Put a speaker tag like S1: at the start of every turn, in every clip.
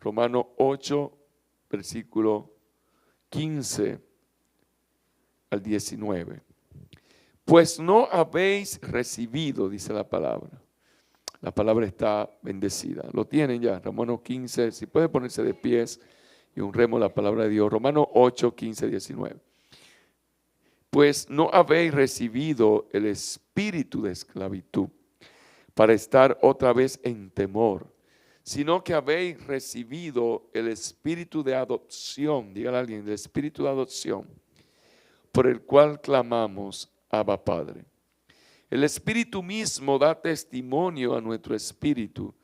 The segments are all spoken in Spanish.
S1: Romanos 8, versículo 15 al 19. Pues no habéis recibido, dice la palabra. La palabra está bendecida. Lo tienen ya, Romanos 15. Si puede ponerse de pies y honremos la palabra de Dios. Romanos 8, 15, 19. Pues no habéis recibido el espíritu de esclavitud para estar otra vez en temor, sino que habéis recibido el espíritu de adopción, dígale a alguien, el espíritu de adopción, por el cual clamamos, Abba Padre. El espíritu mismo da testimonio a nuestro espíritu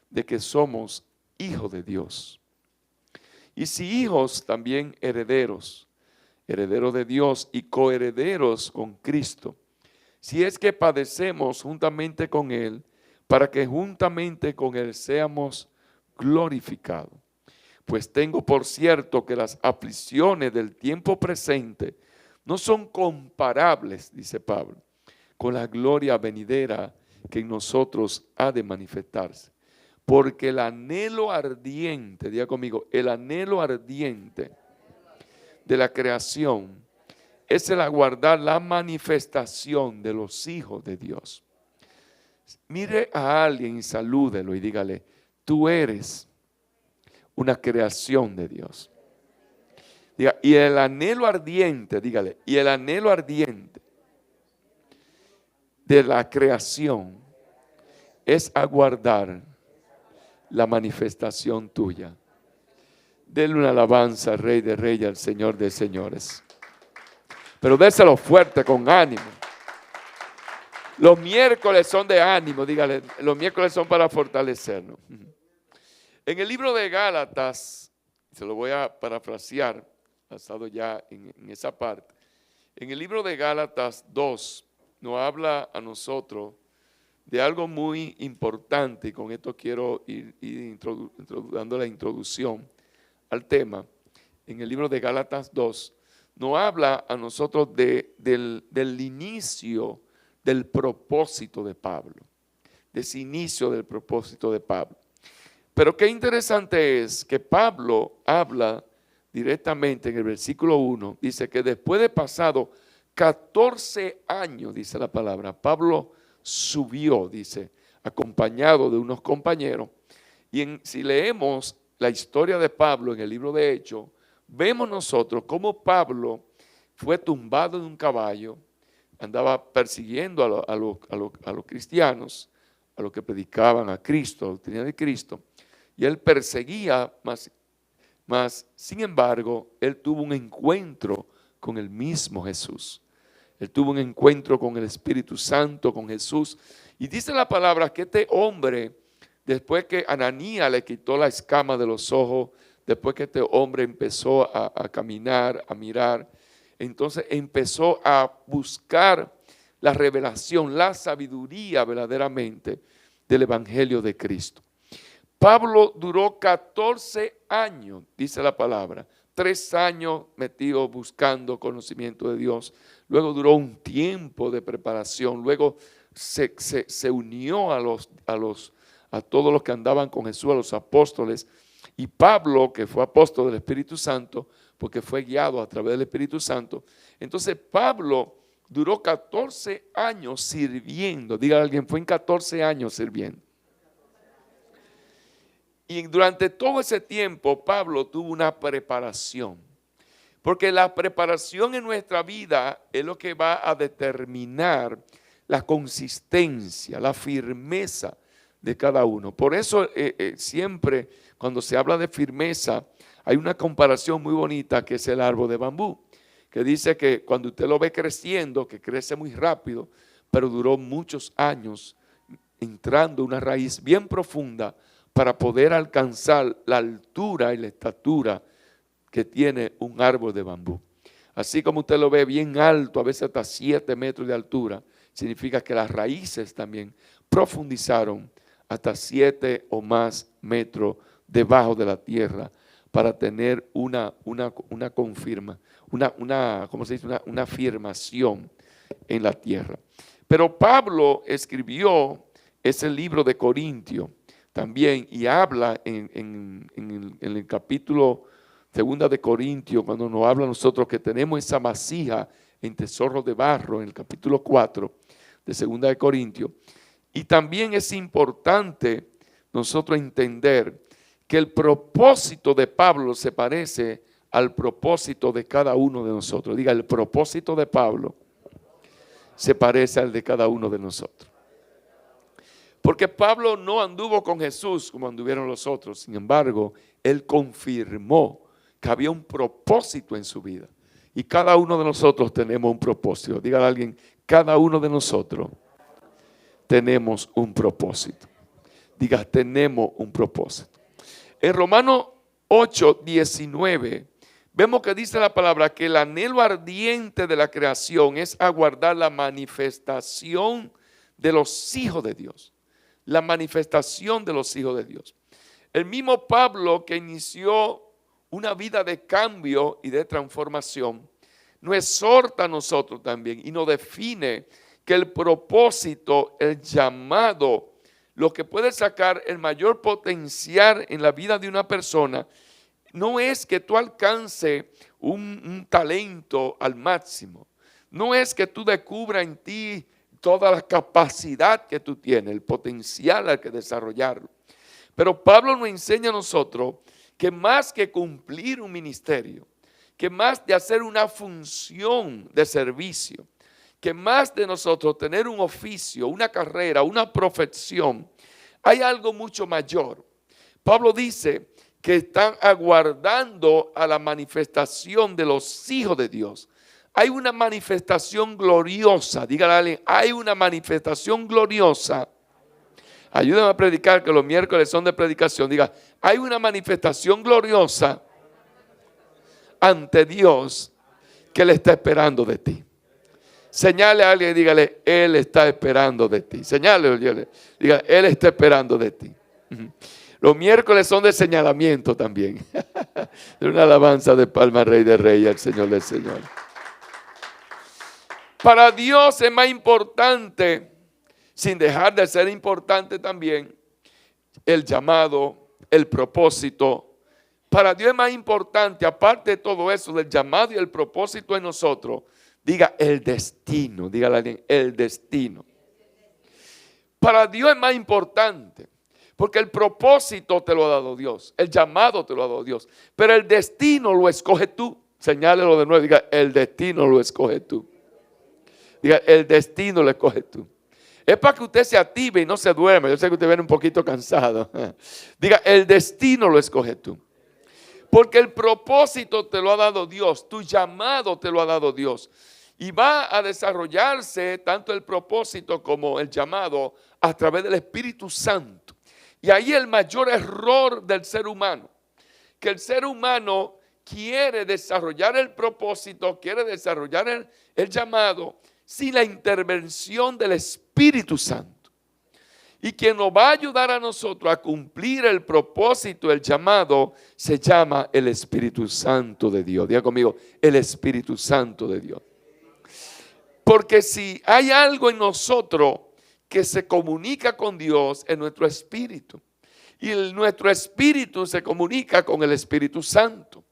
S1: de que somos hijos de Dios. Y si hijos, también herederos, herederos de Dios y coherederos con Cristo, si es que padecemos juntamente con Él, para que juntamente con Él seamos glorificados. Pues tengo por cierto que las aflicciones del tiempo presente no son comparables, dice Pablo, con la gloria venidera que en nosotros ha de manifestarse. Porque el anhelo ardiente, diga conmigo, el anhelo ardiente de la creación es el aguardar la manifestación de los hijos de Dios. Mire a alguien y salúdelo y dígale, tú eres una creación de Dios. Diga, y el anhelo ardiente, dígale, y el anhelo ardiente de la creación es aguardar la manifestación tuya. Denle una alabanza al Rey de Reyes, al Señor de Señores. Pero déselo fuerte, con ánimo. Los miércoles son de ánimo, dígale, los miércoles son para fortalecernos. En el libro de Gálatas, se lo voy a parafrasear, basado ya en esa parte. En el libro de Gálatas 2, nos habla a nosotros de algo muy importante, y con esto quiero ir dando la introducción al tema. En el libro de Gálatas 2, nos habla a nosotros del inicio del propósito de Pablo, de ese inicio del propósito de Pablo. Pero qué interesante es que Pablo habla directamente en el versículo 1, dice que después de pasado 14 años, dice la palabra, Pablo subió, dice, acompañado de unos compañeros. Y si leemos la historia de Pablo en el libro de Hechos, vemos nosotros cómo Pablo fue tumbado de un caballo, andaba persiguiendo a los cristianos, a los que predicaban a Cristo, a la doctrina de Cristo, y él perseguía, mas sin embargo, él tuvo un encuentro con el mismo Jesús. Él tuvo un encuentro con el Espíritu Santo, con Jesús. Y dice la palabra que este hombre, después que Ananías le quitó la escama de los ojos, después que este hombre empezó a caminar, a mirar, entonces empezó a buscar la revelación, la sabiduría verdaderamente del Evangelio de Cristo. Pablo duró 14 años, dice la palabra, 3 años metido buscando conocimiento de Dios. Luego duró un tiempo de preparación. Luego se unió a todos los que andaban con Jesús, a los apóstoles. Y Pablo, que fue apóstol del Espíritu Santo, porque fue guiado a través del Espíritu Santo. Entonces Pablo duró 14 años sirviendo. Diga a alguien, fue en 14 años sirviendo. Y durante todo ese tiempo Pablo tuvo una preparación. Porque la preparación en nuestra vida es lo que va a determinar la consistencia, la firmeza de cada uno. Por eso siempre cuando se habla de firmeza hay una comparación muy bonita que es el árbol de bambú. Que dice que cuando usted lo ve creciendo, que crece muy rápido, pero duró muchos años entrando una raíz bien profunda para poder alcanzar la altura y la estatura que tiene un árbol de bambú. Así como usted lo ve bien alto, a veces hasta 7 metros de altura, significa que las raíces también profundizaron hasta 7 o más metros debajo de la tierra para tener una afirmación en la tierra. Pero Pablo escribió ese libro de Corintios también, y habla en el capítulo 2 de Corintios, cuando nos habla a nosotros que tenemos esa vasija en tesoro de barro, en el capítulo 4 de 2 de Corintios. Y también es importante nosotros entender que el propósito de Pablo se parece al propósito de cada uno de nosotros. Diga, el propósito de Pablo se parece al de cada uno de nosotros. Porque Pablo no anduvo con Jesús como anduvieron los otros. Sin embargo, él confirmó que había un propósito en su vida. Y cada uno de nosotros tenemos un propósito. Dígale a alguien, cada uno de nosotros tenemos un propósito. Diga, tenemos un propósito. En Romanos 8:19 vemos que dice la palabra que el anhelo ardiente de la creación es aguardar la manifestación de los hijos de Dios. La manifestación de los hijos de Dios. El mismo Pablo, que inició una vida de cambio y de transformación, nos exhorta a nosotros también y nos define que el propósito, el llamado, lo que puede sacar el mayor potencial en la vida de una persona, no es que tú alcances un talento al máximo. No es que tú descubras en ti toda la capacidad que tú tienes, el potencial al que desarrollarlo. Pero Pablo nos enseña a nosotros que más que cumplir un ministerio, que más de hacer una función de servicio, que más de nosotros tener un oficio, una carrera, una profesión, hay algo mucho mayor. Pablo dice que están aguardando a la manifestación de los hijos de Dios. Hay una manifestación gloriosa, dígale, hay una manifestación gloriosa. Ayúdame a predicar, que los miércoles son de predicación. Diga, hay una manifestación gloriosa ante Dios que Él está esperando de ti. Señale a alguien y dígale, Él está esperando de ti. Señale, diga, Él está esperando de ti. Los miércoles son de señalamiento también. De una alabanza de palma al Rey de Reyes, al Señor del Señor. Para Dios es más importante, sin dejar de ser importante también, el llamado, el propósito. Para Dios es más importante, aparte de todo eso, del llamado y el propósito en nosotros, diga el destino, dígale a alguien, el destino. Para Dios es más importante, porque el propósito te lo ha dado Dios, el llamado te lo ha dado Dios, pero el destino lo escoge tú. Señálelo de nuevo, diga, el destino lo escoge tú. Diga, el destino lo escoge tú. Es para que usted se active y no se duerma. Yo sé que usted viene un poquito cansado. Diga, el destino lo escoge tú. Porque el propósito te lo ha dado Dios, tu llamado te lo ha dado Dios. Y va a desarrollarse tanto el propósito como el llamado a través del Espíritu Santo. Y ahí el mayor error del ser humano, que el ser humano quiere desarrollar el propósito, quiere desarrollar el llamado sin la intervención del Espíritu Santo. Y quien nos va a ayudar a nosotros a cumplir el propósito, el llamado, se llama el Espíritu Santo de Dios. Diga conmigo, el Espíritu Santo de Dios. Porque si hay algo en nosotros que se comunica con Dios, es nuestro espíritu. Y nuestro espíritu se comunica con el Espíritu Santo.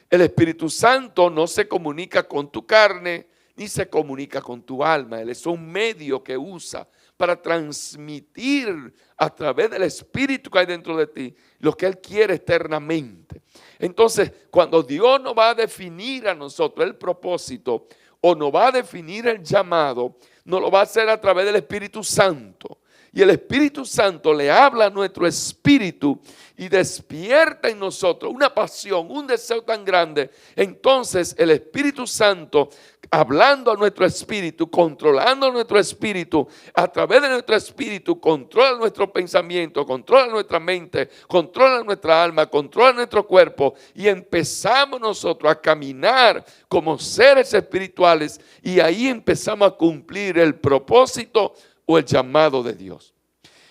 S1: El Espíritu Santo no se comunica con tu carne, ni se comunica con tu alma. Él es un medio que usa para transmitir a través del Espíritu que hay dentro de ti lo que Él quiere eternamente. Entonces, cuando Dios nos va a definir a nosotros el propósito o nos va a definir el llamado, nos lo va a hacer a través del Espíritu Santo. Y el Espíritu Santo le habla a nuestro espíritu y despierta en nosotros una pasión, un deseo tan grande. Entonces el Espíritu Santo, hablando a nuestro espíritu, controlando nuestro espíritu, a través de nuestro espíritu, controla nuestro pensamiento, controla nuestra mente, controla nuestra alma, controla nuestro cuerpo. Y empezamos nosotros a caminar como seres espirituales y ahí empezamos a cumplir el propósito o el llamado de Dios.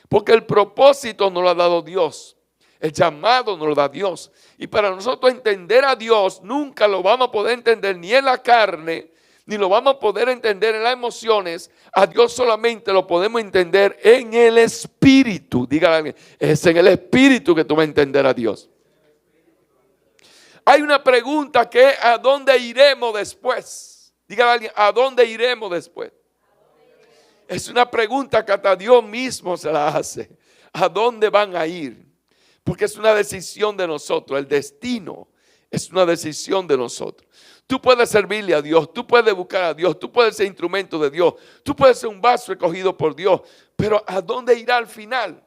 S1: Porque el propósito nos lo ha dado Dios. El llamado nos lo da Dios. Y para nosotros entender a Dios, nunca lo vamos a poder entender ni en la carne, ni lo vamos a poder entender en las emociones. A Dios solamente lo podemos entender en el Espíritu. Dígale a alguien, es en el Espíritu que tú vas a entender a Dios. Hay una pregunta que es, ¿a dónde iremos después? Dígale a alguien, ¿a dónde iremos después? Es una pregunta que hasta Dios mismo se la hace. ¿A dónde van a ir? Porque es una decisión de nosotros. El destino es una decisión de nosotros. Tú puedes servirle a Dios, tú puedes buscar a Dios, tú puedes ser instrumento de Dios, tú puedes ser un vaso escogido por Dios. Pero ¿a dónde irá al final?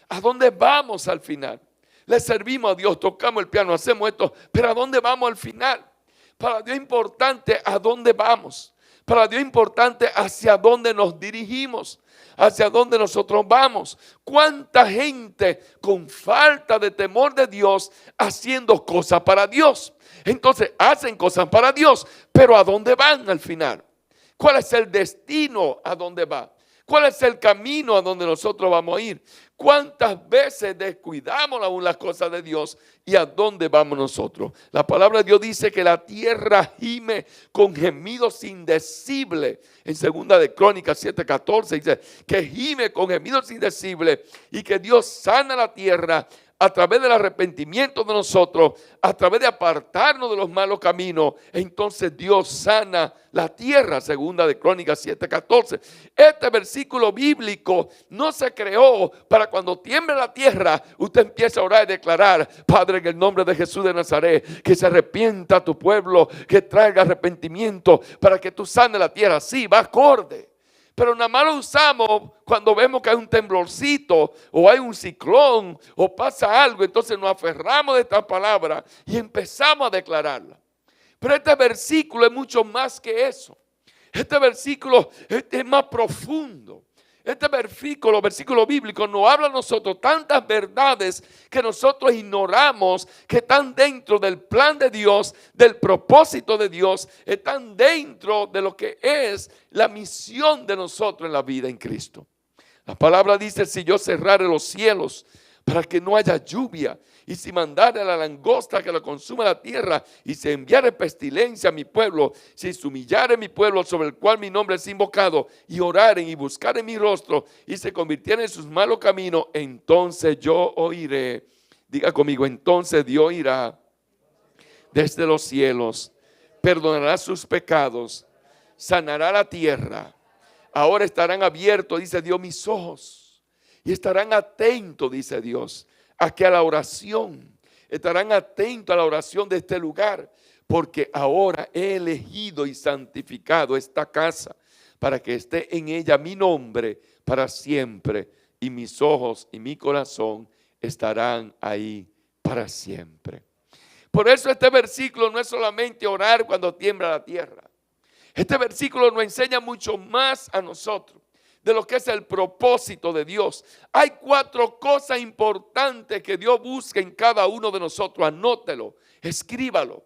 S1: ¿A dónde vamos al final? Le servimos a Dios, tocamos el piano, hacemos esto, pero ¿a dónde vamos al final? Para Dios es importante a dónde vamos. Para Dios es importante hacia dónde nos dirigimos, hacia dónde nosotros vamos. ¿Cuánta gente con falta de temor de Dios haciendo cosas para Dios? Entonces hacen cosas para Dios, pero ¿a dónde van al final? ¿Cuál es el destino a dónde va? ¿Cuál es el camino a donde nosotros vamos a ir? ¿Cuántas veces descuidamos aún las cosas de Dios y a dónde vamos nosotros? La palabra de Dios dice que la tierra gime con gemidos indecibles. En 2 de Crónicas 7:14 dice que gime con gemidos indecibles y que Dios sana la tierra a través del arrepentimiento de nosotros, a través de apartarnos de los malos caminos. Entonces Dios sana la tierra, 2 de Crónicas 7:14. Este versículo bíblico no se creó para cuando tiemble la tierra, usted empiece a orar y declarar: Padre, en el nombre de Jesús de Nazaret, que se arrepienta tu pueblo, que traiga arrepentimiento para que tú sanes la tierra. Sí, va acorde. Pero nada más lo usamos cuando vemos que hay un temblorcito o hay un ciclón o pasa algo. Entonces nos aferramos de esta palabra y empezamos a declararla. Pero este versículo es mucho más que eso. Este versículo es más profundo. Este versículo bíblico nos habla a nosotros tantas verdades que nosotros ignoramos, que están dentro del plan de Dios, del propósito de Dios, están dentro de lo que es la misión de nosotros en la vida en Cristo. La palabra dice: si yo cerrare los cielos para que no haya lluvia, y si mandare a la langosta que la consuma la tierra, y se enviare pestilencia a mi pueblo, si se humillare mi pueblo sobre el cual mi nombre es invocado, y oraren y buscaren mi rostro, y se convirtieren en sus malos caminos, entonces yo oiré. Diga conmigo: entonces Dios irá desde los cielos, perdonará sus pecados, sanará la tierra. Ahora estarán abiertos, dice Dios, mis ojos, y estarán atentos, dice Dios, a la oración. Estarán atentos a la oración de este lugar, porque ahora he elegido y santificado esta casa para que esté en ella mi nombre para siempre, y mis ojos y mi corazón estarán ahí para siempre. Por eso este versículo no es solamente orar cuando tiembla la tierra. Este versículo nos enseña mucho más a nosotros de lo que es el propósito de Dios. Hay 4 cosas importantes que Dios busca en cada uno de nosotros. Anótelo, escríbalo.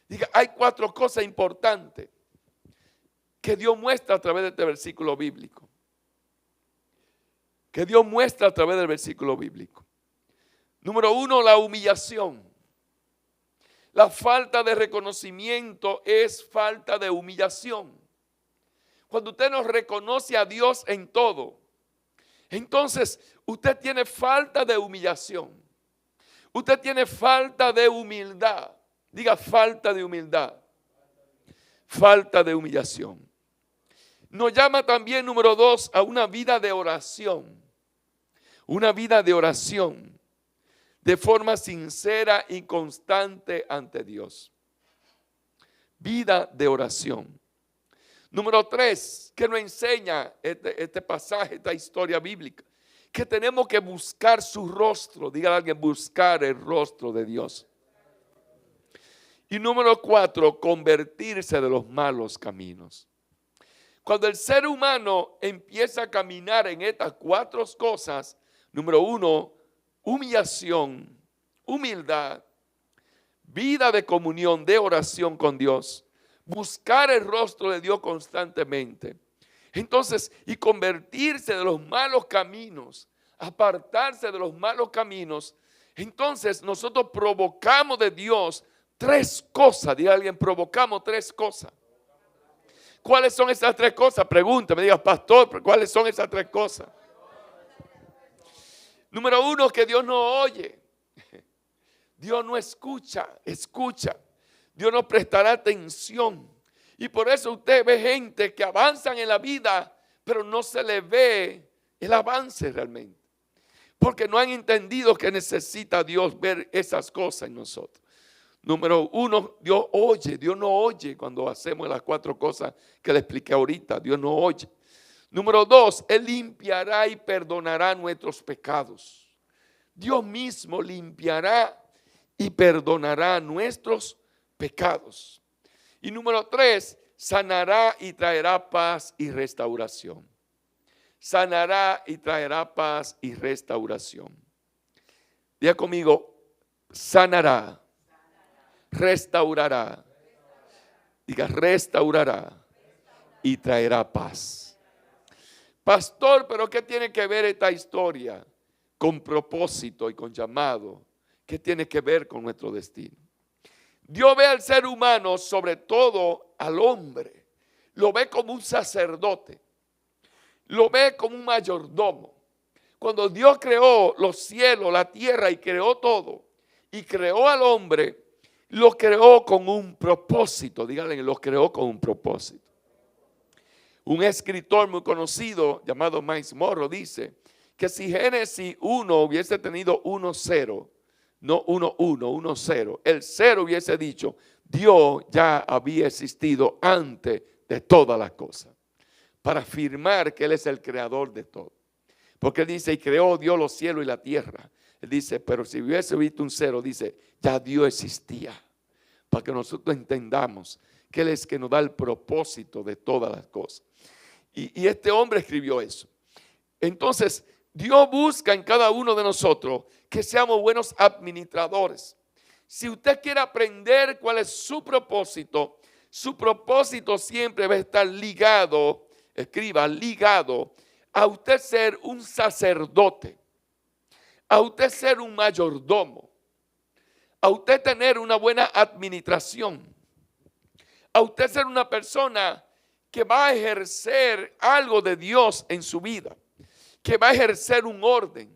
S1: Diga, hay 4 cosas importantes que Dios muestra a través de este versículo bíblico. Que Dios muestra a través del versículo bíblico. Número 1, la humillación. La falta de reconocimiento es falta de humillación. Cuando usted no reconoce a Dios en todo, entonces usted tiene falta de humillación. Usted tiene falta de humildad. Diga, falta de humildad. Falta de humillación. Nos llama también, número 2, a una vida de oración. Una vida de oración de forma sincera y constante ante Dios. Vida de oración. Número 3, que nos enseña este pasaje, esta historia bíblica, que tenemos que buscar su rostro. Diga a alguien: buscar el rostro de Dios. Y número 4, convertirse de los malos caminos. Cuando el ser humano empieza a caminar en estas 4 cosas, número 1, humillación, humildad, vida de comunión, de oración con Dios, buscar el rostro de Dios constantemente. Entonces, y convertirse de los malos caminos, apartarse de los malos caminos. Entonces, nosotros provocamos de Dios 3 cosas. Diga alguien: provocamos 3 cosas. ¿Cuáles son esas tres cosas? Pregunta, me digas, pastor, ¿cuáles son esas tres cosas? Número uno, que Dios no oye. Dios no escucha. Dios no prestará atención. Y por eso usted ve gente que avanzan en la vida, pero no se le ve el avance realmente. Porque no han entendido que necesita Dios ver esas cosas en nosotros. Número uno, Dios no oye cuando hacemos las cuatro cosas que le expliqué ahorita. Dios no oye. Número dos, Él limpiará y perdonará nuestros pecados. Dios mismo limpiará y perdonará nuestros pecados. Y número tres, sanará y traerá paz y restauración. Sanará y traerá paz y restauración. Diga conmigo, sanará, restaurará. Diga, restaurará y traerá paz. Pastor, ¿pero qué tiene que ver esta historia con propósito y con llamado? ¿Qué tiene que ver con nuestro destino? Dios ve al ser humano, sobre todo al hombre, lo ve como un sacerdote, lo ve como un mayordomo. Cuando Dios creó los cielos, la tierra y creó todo, y creó al hombre, lo creó con un propósito. Díganle, lo creó con un propósito. Un escritor muy conocido llamado Miles Monroe dice que si Génesis 1 hubiese tenido 1-0, no 1-1, 1-0. El 0 hubiese dicho, Dios ya había existido antes de todas las cosas. Para afirmar que Él es el creador de todo. Porque Él dice, y creó Dios los cielos y la tierra. Él dice, pero si hubiese visto un 0, dice, ya Dios existía. Para que nosotros entendamos que Él es que nos da el propósito de todas las cosas. Y este hombre escribió eso. Entonces, Dios busca en cada uno de nosotros que seamos buenos administradores. Si usted quiere aprender cuál es su propósito siempre va a estar ligado, escriba, ligado a usted ser un sacerdote, a usted ser un mayordomo, a usted tener una buena administración, a usted ser una persona que va a ejercer algo de Dios en su vida, que va a ejercer un orden,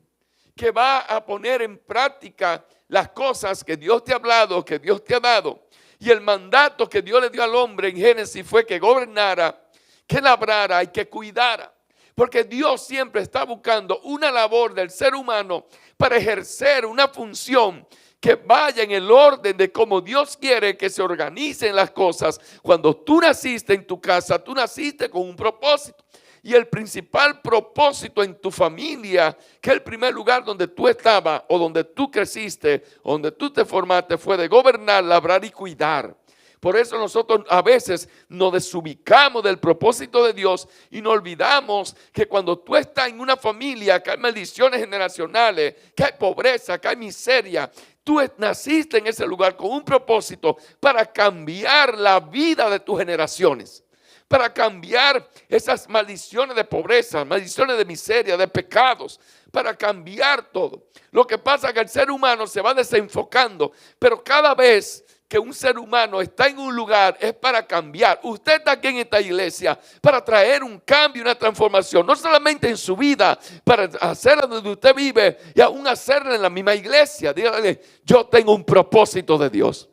S1: que va a poner en práctica las cosas que Dios te ha hablado, que Dios te ha dado. Y el mandato que Dios le dio al hombre en Génesis fue que gobernara, que labrara y que cuidara. Porque Dios siempre está buscando una labor del ser humano para ejercer una función que vaya en el orden de cómo Dios quiere que se organicen las cosas. Cuando tú naciste en tu casa, tú naciste con un propósito. Y el principal propósito en tu familia, que el primer lugar donde tú estabas o donde tú creciste, donde tú te formaste, fue de gobernar, labrar y cuidar. Por eso nosotros a veces nos desubicamos del propósito de Dios y nos olvidamos que cuando tú estás en una familia, que hay maldiciones generacionales, que hay pobreza, que hay miseria, tú naciste en ese lugar con un propósito para cambiar la vida de tus generaciones. Para cambiar esas maldiciones de pobreza, maldiciones de miseria, de pecados, para cambiar todo. Lo que pasa es que el ser humano se va desenfocando, pero cada vez que un ser humano está en un lugar es para cambiar. Usted está aquí en esta iglesia para traer un cambio, una transformación, no solamente en su vida, para hacerla donde usted vive y aún hacerla en la misma iglesia. Dígale, yo tengo un propósito de Dios.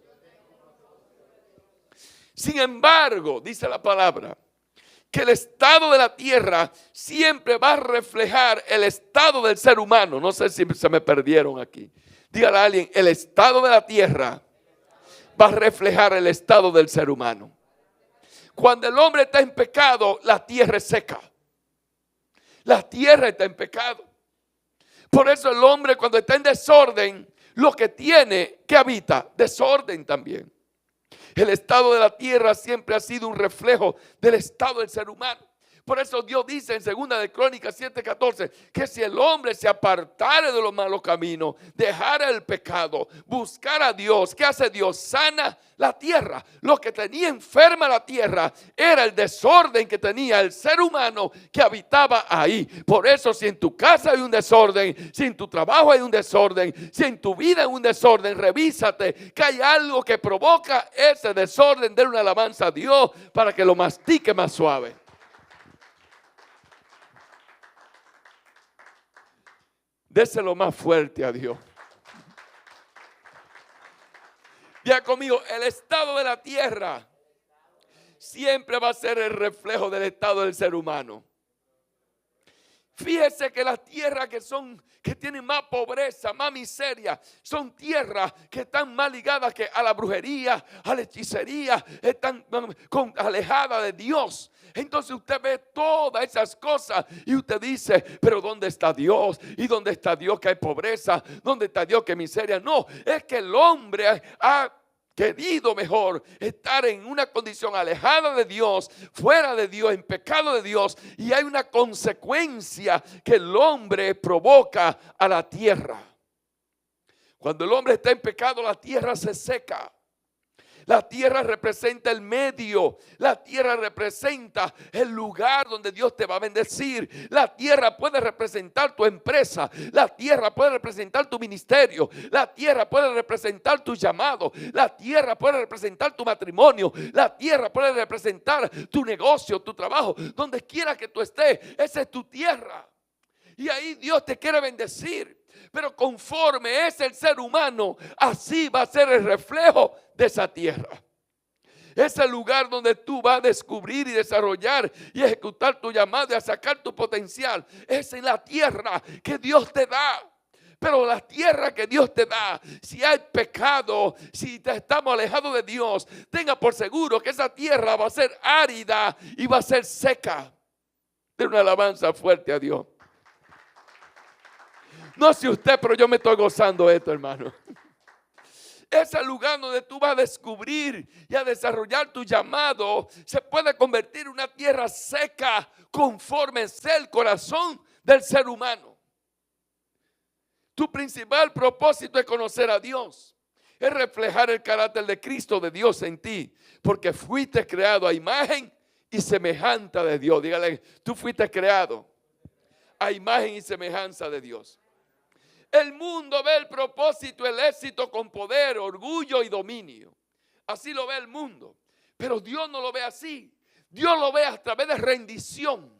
S1: Sin embargo, dice la palabra, que el estado de la tierra siempre va a reflejar el estado del ser humano. No sé si se me perdieron aquí. Dígale a alguien, el estado de la tierra va a reflejar el estado del ser humano. Cuando el hombre está en pecado, la tierra es seca. La tierra está en pecado. Por eso el hombre cuando está en desorden, lo que tiene que habita, desorden también. El estado de la tierra siempre ha sido un reflejo del estado del ser humano. Por eso Dios dice en 2 de Crónicas 7:14 que si el hombre se apartare de los malos caminos, dejara el pecado, buscar a Dios, ¿qué hace Dios? Sana la tierra. Lo que tenía enferma la tierra era el desorden que tenía el ser humano que habitaba ahí. Por eso si en tu casa hay un desorden, si en tu trabajo hay un desorden, si en tu vida hay un desorden, revísate que hay algo que provoca ese desorden. Den una alabanza a Dios para que lo mastique más suave. Déselo más fuerte a Dios. Ya conmigo, el estado de la tierra siempre va a ser el reflejo del estado del ser humano. Fíjese que las tierras que tienen más pobreza, más miseria, son tierras que están más ligadas que a la brujería, a la hechicería, están alejadas de Dios. Entonces usted ve todas esas cosas y usted dice, pero ¿dónde está Dios? ¿Y dónde está Dios que hay pobreza? ¿Dónde está Dios que hay miseria? No, es que el hombre ha querido mejor estar en una condición alejada de Dios, fuera de Dios, en pecado de Dios, y hay una consecuencia que el hombre provoca a la tierra. Cuando el hombre está en pecado, la tierra se seca. La tierra representa el medio. La tierra representa el lugar donde Dios te va a bendecir. La tierra puede representar tu empresa. La tierra puede representar tu ministerio. La tierra puede representar tu llamado. La tierra puede representar tu matrimonio. La tierra puede representar tu negocio, tu trabajo. Donde quiera que tú estés, esa es tu tierra. Y ahí Dios te quiere bendecir. Pero conforme es el ser humano, así va a ser el reflejo de esa tierra. Es el lugar donde tú vas a descubrir y desarrollar y ejecutar tu llamado y a sacar tu potencial. Es en la tierra que Dios te da. Pero la tierra que Dios te da, si hay pecado, si estamos alejados de Dios, tenga por seguro que esa tierra va a ser árida y va a ser seca. De una alabanza fuerte a Dios. No sé usted, pero yo me estoy gozando esto, hermano. Es el lugar donde tú vas a descubrir y a desarrollar tu llamado. Se puede convertir en una tierra seca conforme sea el corazón del ser humano. Tu principal propósito es conocer a Dios. Es reflejar el carácter de Cristo, de Dios en ti. Porque fuiste creado a imagen y semejanza de Dios. Dígale, tú fuiste creado a imagen y semejanza de Dios. El mundo ve el propósito, el éxito con poder, orgullo y dominio. Así lo ve el mundo. Pero Dios no lo ve así. Dios lo ve a través de rendición.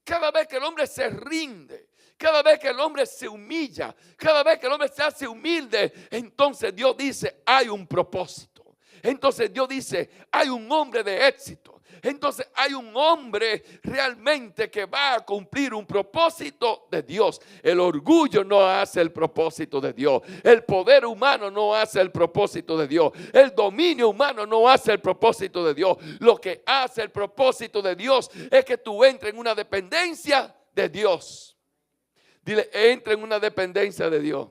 S1: Cada vez que el hombre se rinde, cada vez que el hombre se humilla, cada vez que el hombre se hace humilde, entonces Dios dice, hay un propósito. Entonces Dios dice, hay un hombre de éxito. Entonces hay un hombre realmente que va a cumplir un propósito de Dios. El orgullo no hace el propósito de Dios. El poder humano no hace el propósito de Dios. El dominio humano no hace el propósito de Dios. Lo que hace el propósito de Dios es que tú entres en una dependencia de Dios. Dile, entra en una dependencia de Dios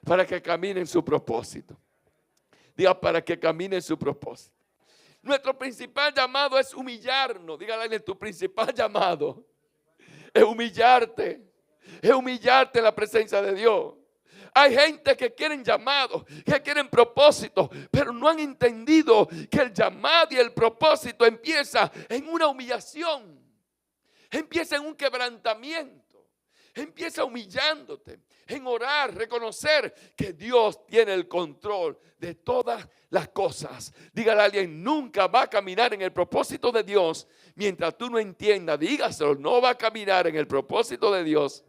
S1: para que camine en su propósito. Diga, para que camine en su propósito. Nuestro principal llamado es humillarnos. Dígale, tu principal llamado es humillarte. Es humillarte en la presencia de Dios. Hay gente que quieren llamados, que quieren propósitos, pero no han entendido que el llamado y el propósito empieza en una humillación. Empieza en un quebrantamiento. Empieza humillándote, en orar, reconocer que Dios tiene el control de todas las cosas. Dígale a alguien, nunca va a caminar en el propósito de Dios mientras tú no entiendas. Dígaselo, no va a caminar en el propósito de Dios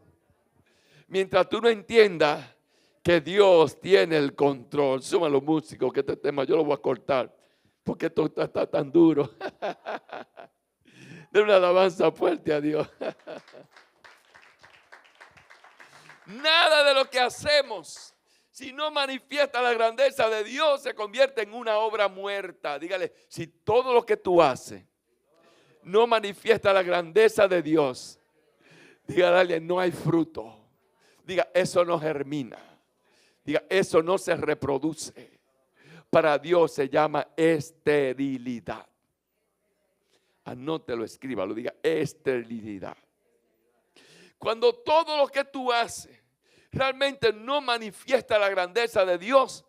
S1: mientras tú no entiendas que Dios tiene el control. Suman los músicos que este tema yo lo voy a cortar porque esto está tan duro. De una alabanza fuerte a Dios. Nada de lo que hacemos, si no manifiesta la grandeza de Dios, se convierte en una obra muerta. Dígale, si todo lo que tú haces no manifiesta la grandeza de Dios, dígale a alguien, no hay fruto. Diga, eso no germina. Diga, eso no se reproduce. Para Dios se llama esterilidad. Anótelo, escríbalo. Diga, esterilidad. Cuando todo lo que tú haces realmente no manifiesta la grandeza de Dios,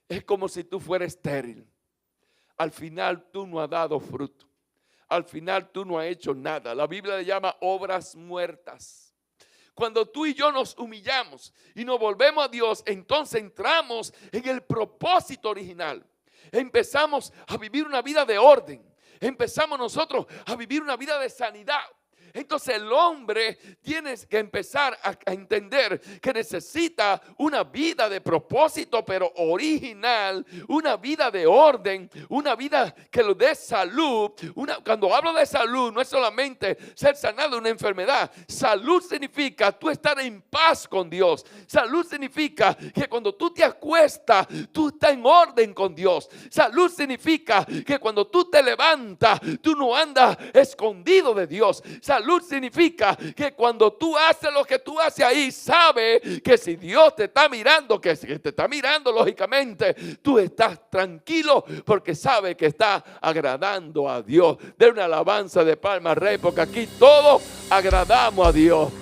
S1: es como si tú fueras estéril. Al final tú no has dado fruto. Al final tú no has hecho nada. La Biblia le llama obras muertas. Cuando tú y yo nos humillamos y nos volvemos a Dios, entonces entramos en el propósito original. Empezamos a vivir una vida de orden. Empezamos nosotros a vivir una vida de sanidad. Entonces el hombre tiene que empezar a entender que necesita una vida de propósito, pero original, una vida de orden, una vida que lo dé salud. Cuando hablo de salud, no es solamente ser sanado de una enfermedad. Salud significa tú estar en paz con Dios. Salud significa que cuando tú te acuestas, tú estás en orden con Dios. Salud significa que cuando tú te levantas, tú no andas escondido de Dios. Salud significa que cuando tú haces lo que tú haces ahí, sabe que si Dios te está mirando, que te está mirando lógicamente, tú estás tranquilo porque sabe que está agradando a Dios. De una alabanza de palmas, Rey, porque aquí todos agradamos a Dios.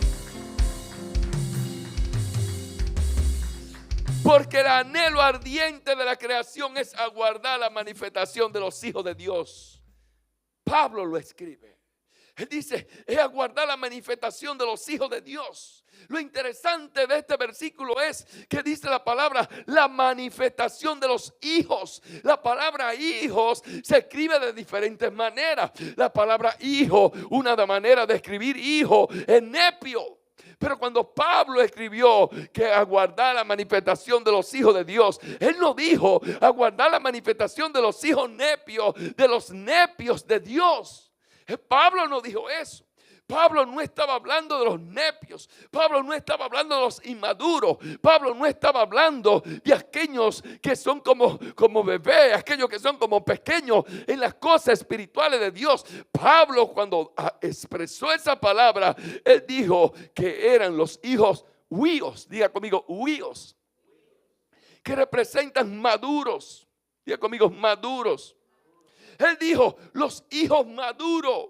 S1: Porque el anhelo ardiente de la creación es aguardar la manifestación de los hijos de Dios. Pablo lo escribe. Él dice, es aguardar la manifestación de los hijos de Dios. Lo interesante de este versículo es que dice la palabra, la manifestación de los hijos. La palabra hijos se escribe de diferentes maneras. La palabra hijo, una manera de escribir hijo es nepio. Pero cuando Pablo escribió que aguardar la manifestación de los hijos de Dios, él no dijo aguardar la manifestación de los hijos nepios, de los nepios de Dios. Pablo no dijo eso. Pablo no estaba hablando de los nepios. Pablo no estaba hablando de los inmaduros. Pablo no estaba hablando de aquellos que son como bebés, aquellos que son como pequeños en las cosas espirituales de Dios. Pablo, cuando expresó esa palabra, él dijo que eran los hijos huíos. Diga conmigo, huíos, que representan maduros. Diga conmigo, maduros. Él dijo, los hijos maduros,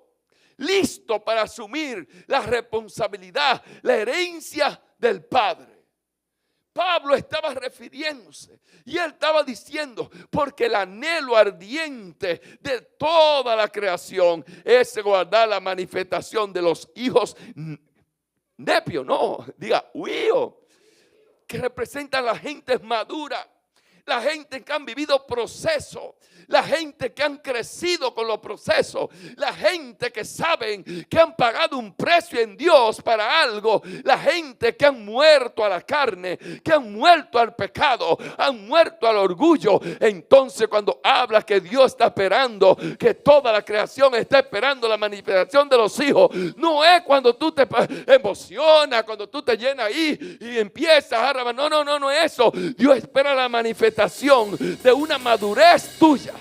S1: listos para asumir la responsabilidad, la herencia del Padre. Pablo estaba refiriéndose y él estaba diciendo, porque el anhelo ardiente de toda la creación es guardar la manifestación de los hijos nepios, no, diga huío, que representan a la gente madura. La gente que han vivido procesos, la gente que han crecido con los procesos, la gente que saben que han pagado un precio en Dios para algo, la gente que han muerto a la carne, que han muerto al pecado, han muerto al orgullo. Entonces cuando habla que Dios está esperando, que toda la creación está esperando la manifestación de los hijos, no es cuando tú te emocionas, cuando tú te llenas ahí y empiezas a arrabar. No es eso. Dios espera la manifestación de una madurez tuya.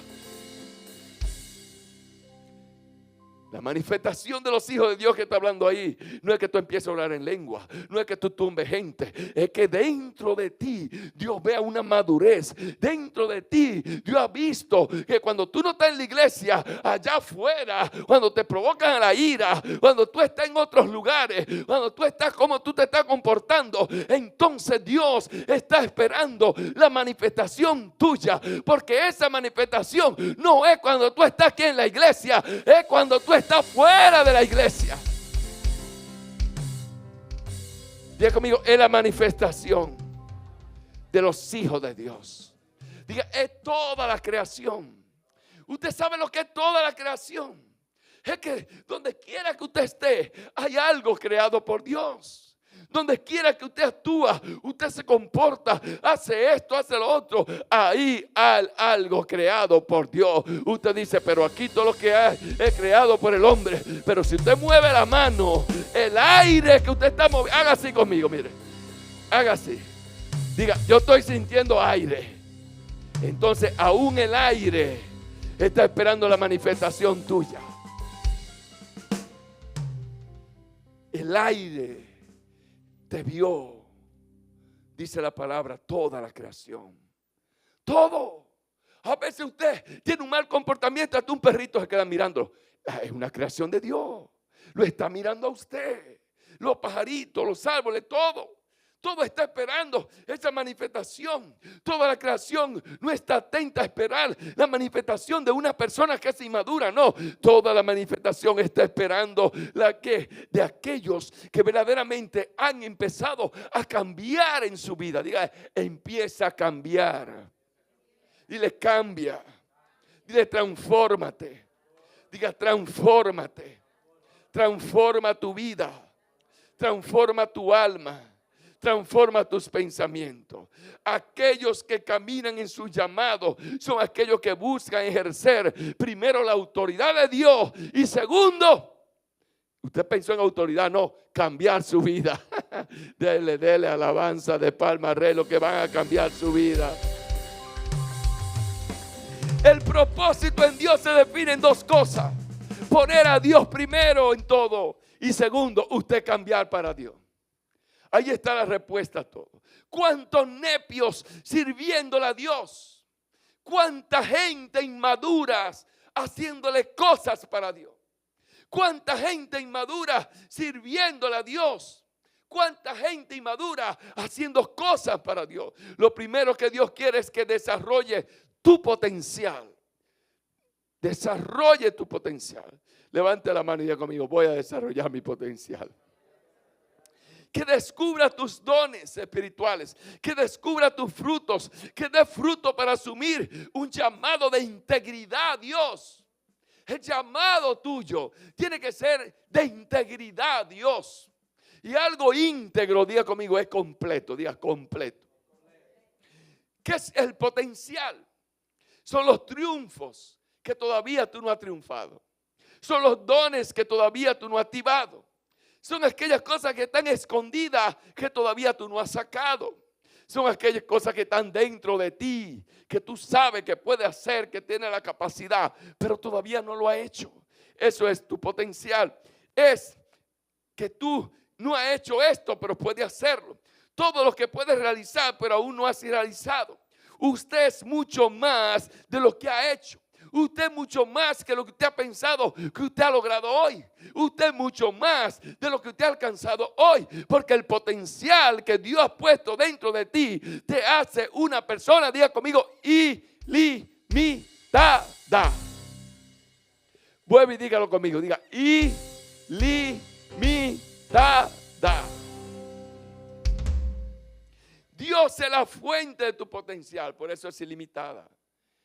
S1: La manifestación de los hijos de Dios que está hablando ahí no es que tú empieces a hablar en lengua, no es que tú tumbes gente, es que dentro de ti Dios vea una madurez. Dentro de ti Dios ha visto que cuando tú no estás en la iglesia, allá afuera, cuando te provocan la ira, cuando tú estás en otros lugares, cuando tú estás como tú te estás comportando, entonces Dios está esperando la manifestación tuya, porque esa manifestación no es cuando tú estás aquí en la iglesia, es cuando tú estás fuera de la iglesia. Diga conmigo, es la manifestación de los hijos de Dios. Diga, es toda la creación. Usted sabe lo que es toda la creación. Es que donde quiera que usted esté, hay algo creado por Dios. Donde quiera que usted actúa, usted se comporta, hace esto, hace lo otro, ahí hay algo creado por Dios. Usted dice, pero aquí todo lo que hay es creado por el hombre. Pero si usted mueve la mano, el aire que usted está moviendo, haga así conmigo, mire, haga así. Diga, yo estoy sintiendo aire. Entonces aún el aire está esperando la manifestación tuya. El aire te vio, dice la palabra, toda la creación. Todo. A veces usted tiene un mal comportamiento, hasta un perrito se queda mirándolo. Es una creación de Dios. lo está mirando a usted. Los pajaritos, los árboles, todo. Todo está esperando esa manifestación. Toda la creación no está atenta a esperar la manifestación de una persona que es inmadura. No, toda la manifestación está esperando de aquellos que verdaderamente han empezado a cambiar en su vida. Diga, empieza a cambiar. Dile, cambia. Dile, transfórmate. Diga, transfórmate. Transforma tu vida. Transforma tu alma. Transforma tus pensamientos. Aquellos que caminan en su llamado son aquellos que buscan ejercer primero la autoridad de Dios y segundo, usted pensó en autoridad, no, cambiar su vida. Dele alabanza de palma, rey, lo que van a cambiar su vida. El propósito en Dios se define en dos cosas: poner a Dios primero en todo y segundo, usted cambiar para Dios. Ahí está la respuesta a todo. ¿Cuántos nepios sirviéndole a Dios? ¿Cuánta gente inmadura haciéndole cosas para Dios? ¿Cuánta gente inmadura sirviéndole a Dios? ¿Cuánta gente inmadura haciendo cosas para Dios? Lo primero que Dios quiere es que desarrolle tu potencial. Desarrolle tu potencial. Levante la mano y diga conmigo, voy a desarrollar mi potencial. Que descubra tus dones espirituales, que descubra tus frutos, que dé fruto para asumir un llamado de integridad a Dios. El llamado tuyo tiene que ser de integridad a Dios. Y algo íntegro, diga conmigo, es completo, diga completo. ¿Qué es el potencial? Son los triunfos que todavía tú no has triunfado. Son los dones que todavía tú no has activado. Son aquellas cosas que están escondidas que todavía tú no has sacado. Son aquellas cosas que están dentro de ti, que tú sabes que puede hacer, que tiene la capacidad, pero todavía no lo ha hecho. Eso es tu potencial. Es que tú no has hecho esto, pero puede hacerlo. Todo lo que puedes realizar, pero aún no has realizado. Usted es mucho más de lo que ha hecho. Usted es mucho más que lo que usted ha pensado que usted ha logrado hoy. Usted es mucho más de lo que usted ha alcanzado hoy. Porque el potencial que Dios ha puesto dentro de ti te hace una persona, diga conmigo, ilimitada. Vuelve y dígalo conmigo, diga ilimitada. Dios es la fuente de tu potencial, por eso es ilimitada.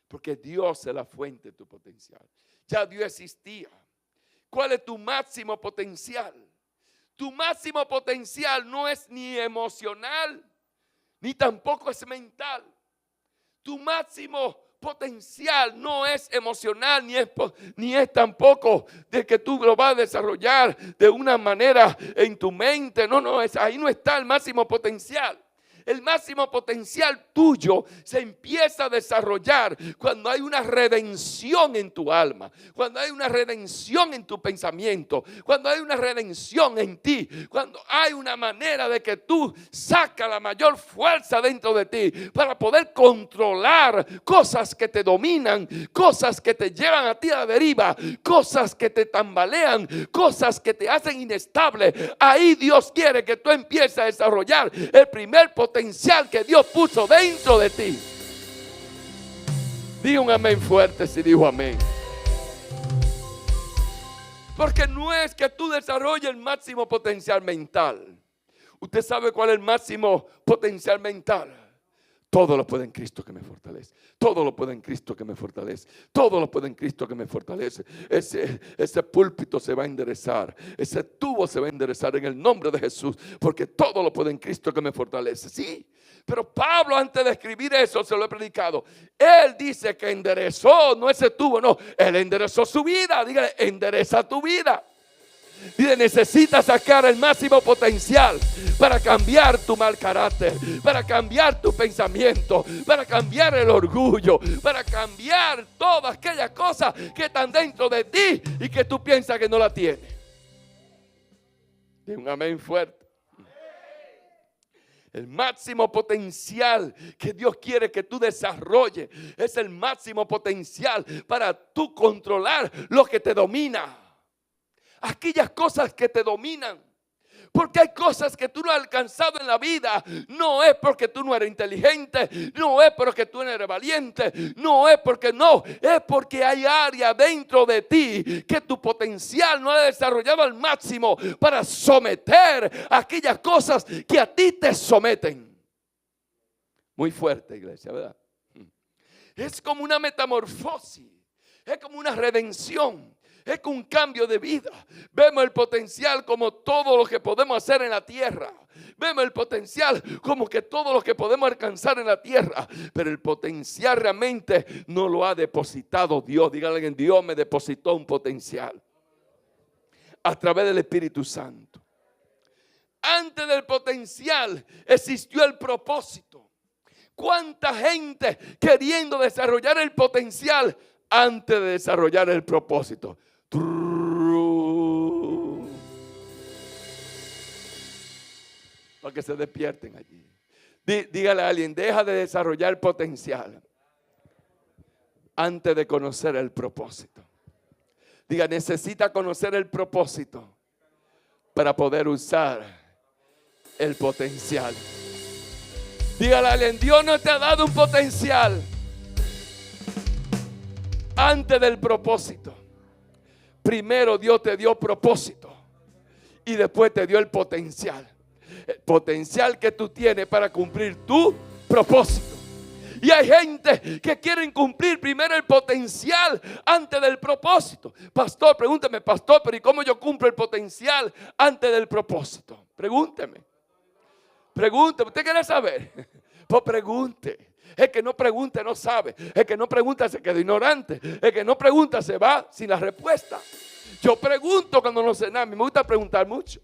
S1: Porque Dios es la fuente de tu potencial. Ya Dios existía. ¿Cuál es tu máximo potencial? Tu máximo potencial no es ni emocional, ni tampoco es mental. Tu máximo potencial no es emocional, ni es tampoco de que tú lo vas a desarrollar de una manera en tu mente. No, ahí no está el máximo potencial. El máximo potencial tuyo se empieza a desarrollar cuando hay una redención en tu alma, cuando hay una redención en tu pensamiento, cuando hay una redención en ti, cuando hay una manera de que tú sacas la mayor fuerza dentro de ti para poder controlar cosas que te dominan, cosas que te llevan a ti a la deriva, cosas que te tambalean, cosas que te hacen inestable. Ahí Dios quiere que tú empieces a desarrollar el primer potencial que Dios puso dentro de ti. Diga un amén fuerte si dijo amén. Porque no es que tú desarrolles el máximo potencial mental. ¿Usted sabe cuál es el máximo potencial mental? Todo lo puede en Cristo que me fortalece. Todo lo puede en Cristo que me fortalece. Todo lo puede en Cristo que me fortalece. Ese púlpito se va a enderezar. Ese tubo se va a enderezar en el nombre de Jesús. Porque todo lo puede en Cristo que me fortalece. Sí, pero Pablo antes de escribir eso, se lo he predicado. Él dice que enderezó, no ese tubo, no. Él enderezó su vida. Dígale, endereza tu vida. Dice, necesitas sacar el máximo potencial para cambiar tu mal carácter, para cambiar tu pensamiento, para cambiar el orgullo, para cambiar todas aquellas cosas que están dentro de ti y que tú piensas que no la tienes. Y un amén fuerte. El máximo potencial que Dios quiere que tú desarrolles es el máximo potencial para tú controlar lo que te domina. aquellas cosas que te dominan. Porque hay cosas que tú no has alcanzado en la vida. No es porque tú no eres inteligente, no es porque tú no eres valiente, no es porque no, es porque hay áreas dentro de ti que tu potencial no ha desarrollado al máximo para someter aquellas cosas que a ti te someten. Muy fuerte, iglesia, ¿verdad? Es como una metamorfosis, es como una redención. Es como un cambio de vida. Vemos el potencial como todo lo que podemos hacer en la tierra. Vemos el potencial como que todo lo que podemos alcanzar en la tierra. Pero el potencial realmente no lo ha depositado Dios. Dígale a alguien: Dios me depositó un potencial a través del Espíritu Santo. Antes del potencial existió el propósito. ¿Cuánta gente queriendo desarrollar el potencial antes de desarrollar el propósito? Para que se despierten allí. Dígale a alguien: deja de desarrollar potencial antes de conocer el propósito. Diga: necesita conocer el propósito para poder usar el potencial. Dígale a alguien: Dios no te ha dado un potencial antes del propósito. Primero Dios te dio propósito y después te dio el potencial. El potencial que tú tienes para cumplir tu propósito. Y hay gente que quieren cumplir primero el potencial antes del propósito. Pastor, pregúnteme: pastor, pero ¿y cómo yo cumplo el potencial antes del propósito? Pregúnteme. ¿Usted quiere saber? Pues pregunte. El que no pregunte no sabe. El que no pregunta se queda ignorante. El que no pregunta se va sin la respuesta. Yo pregunto cuando no sé nada. Me gusta preguntar mucho.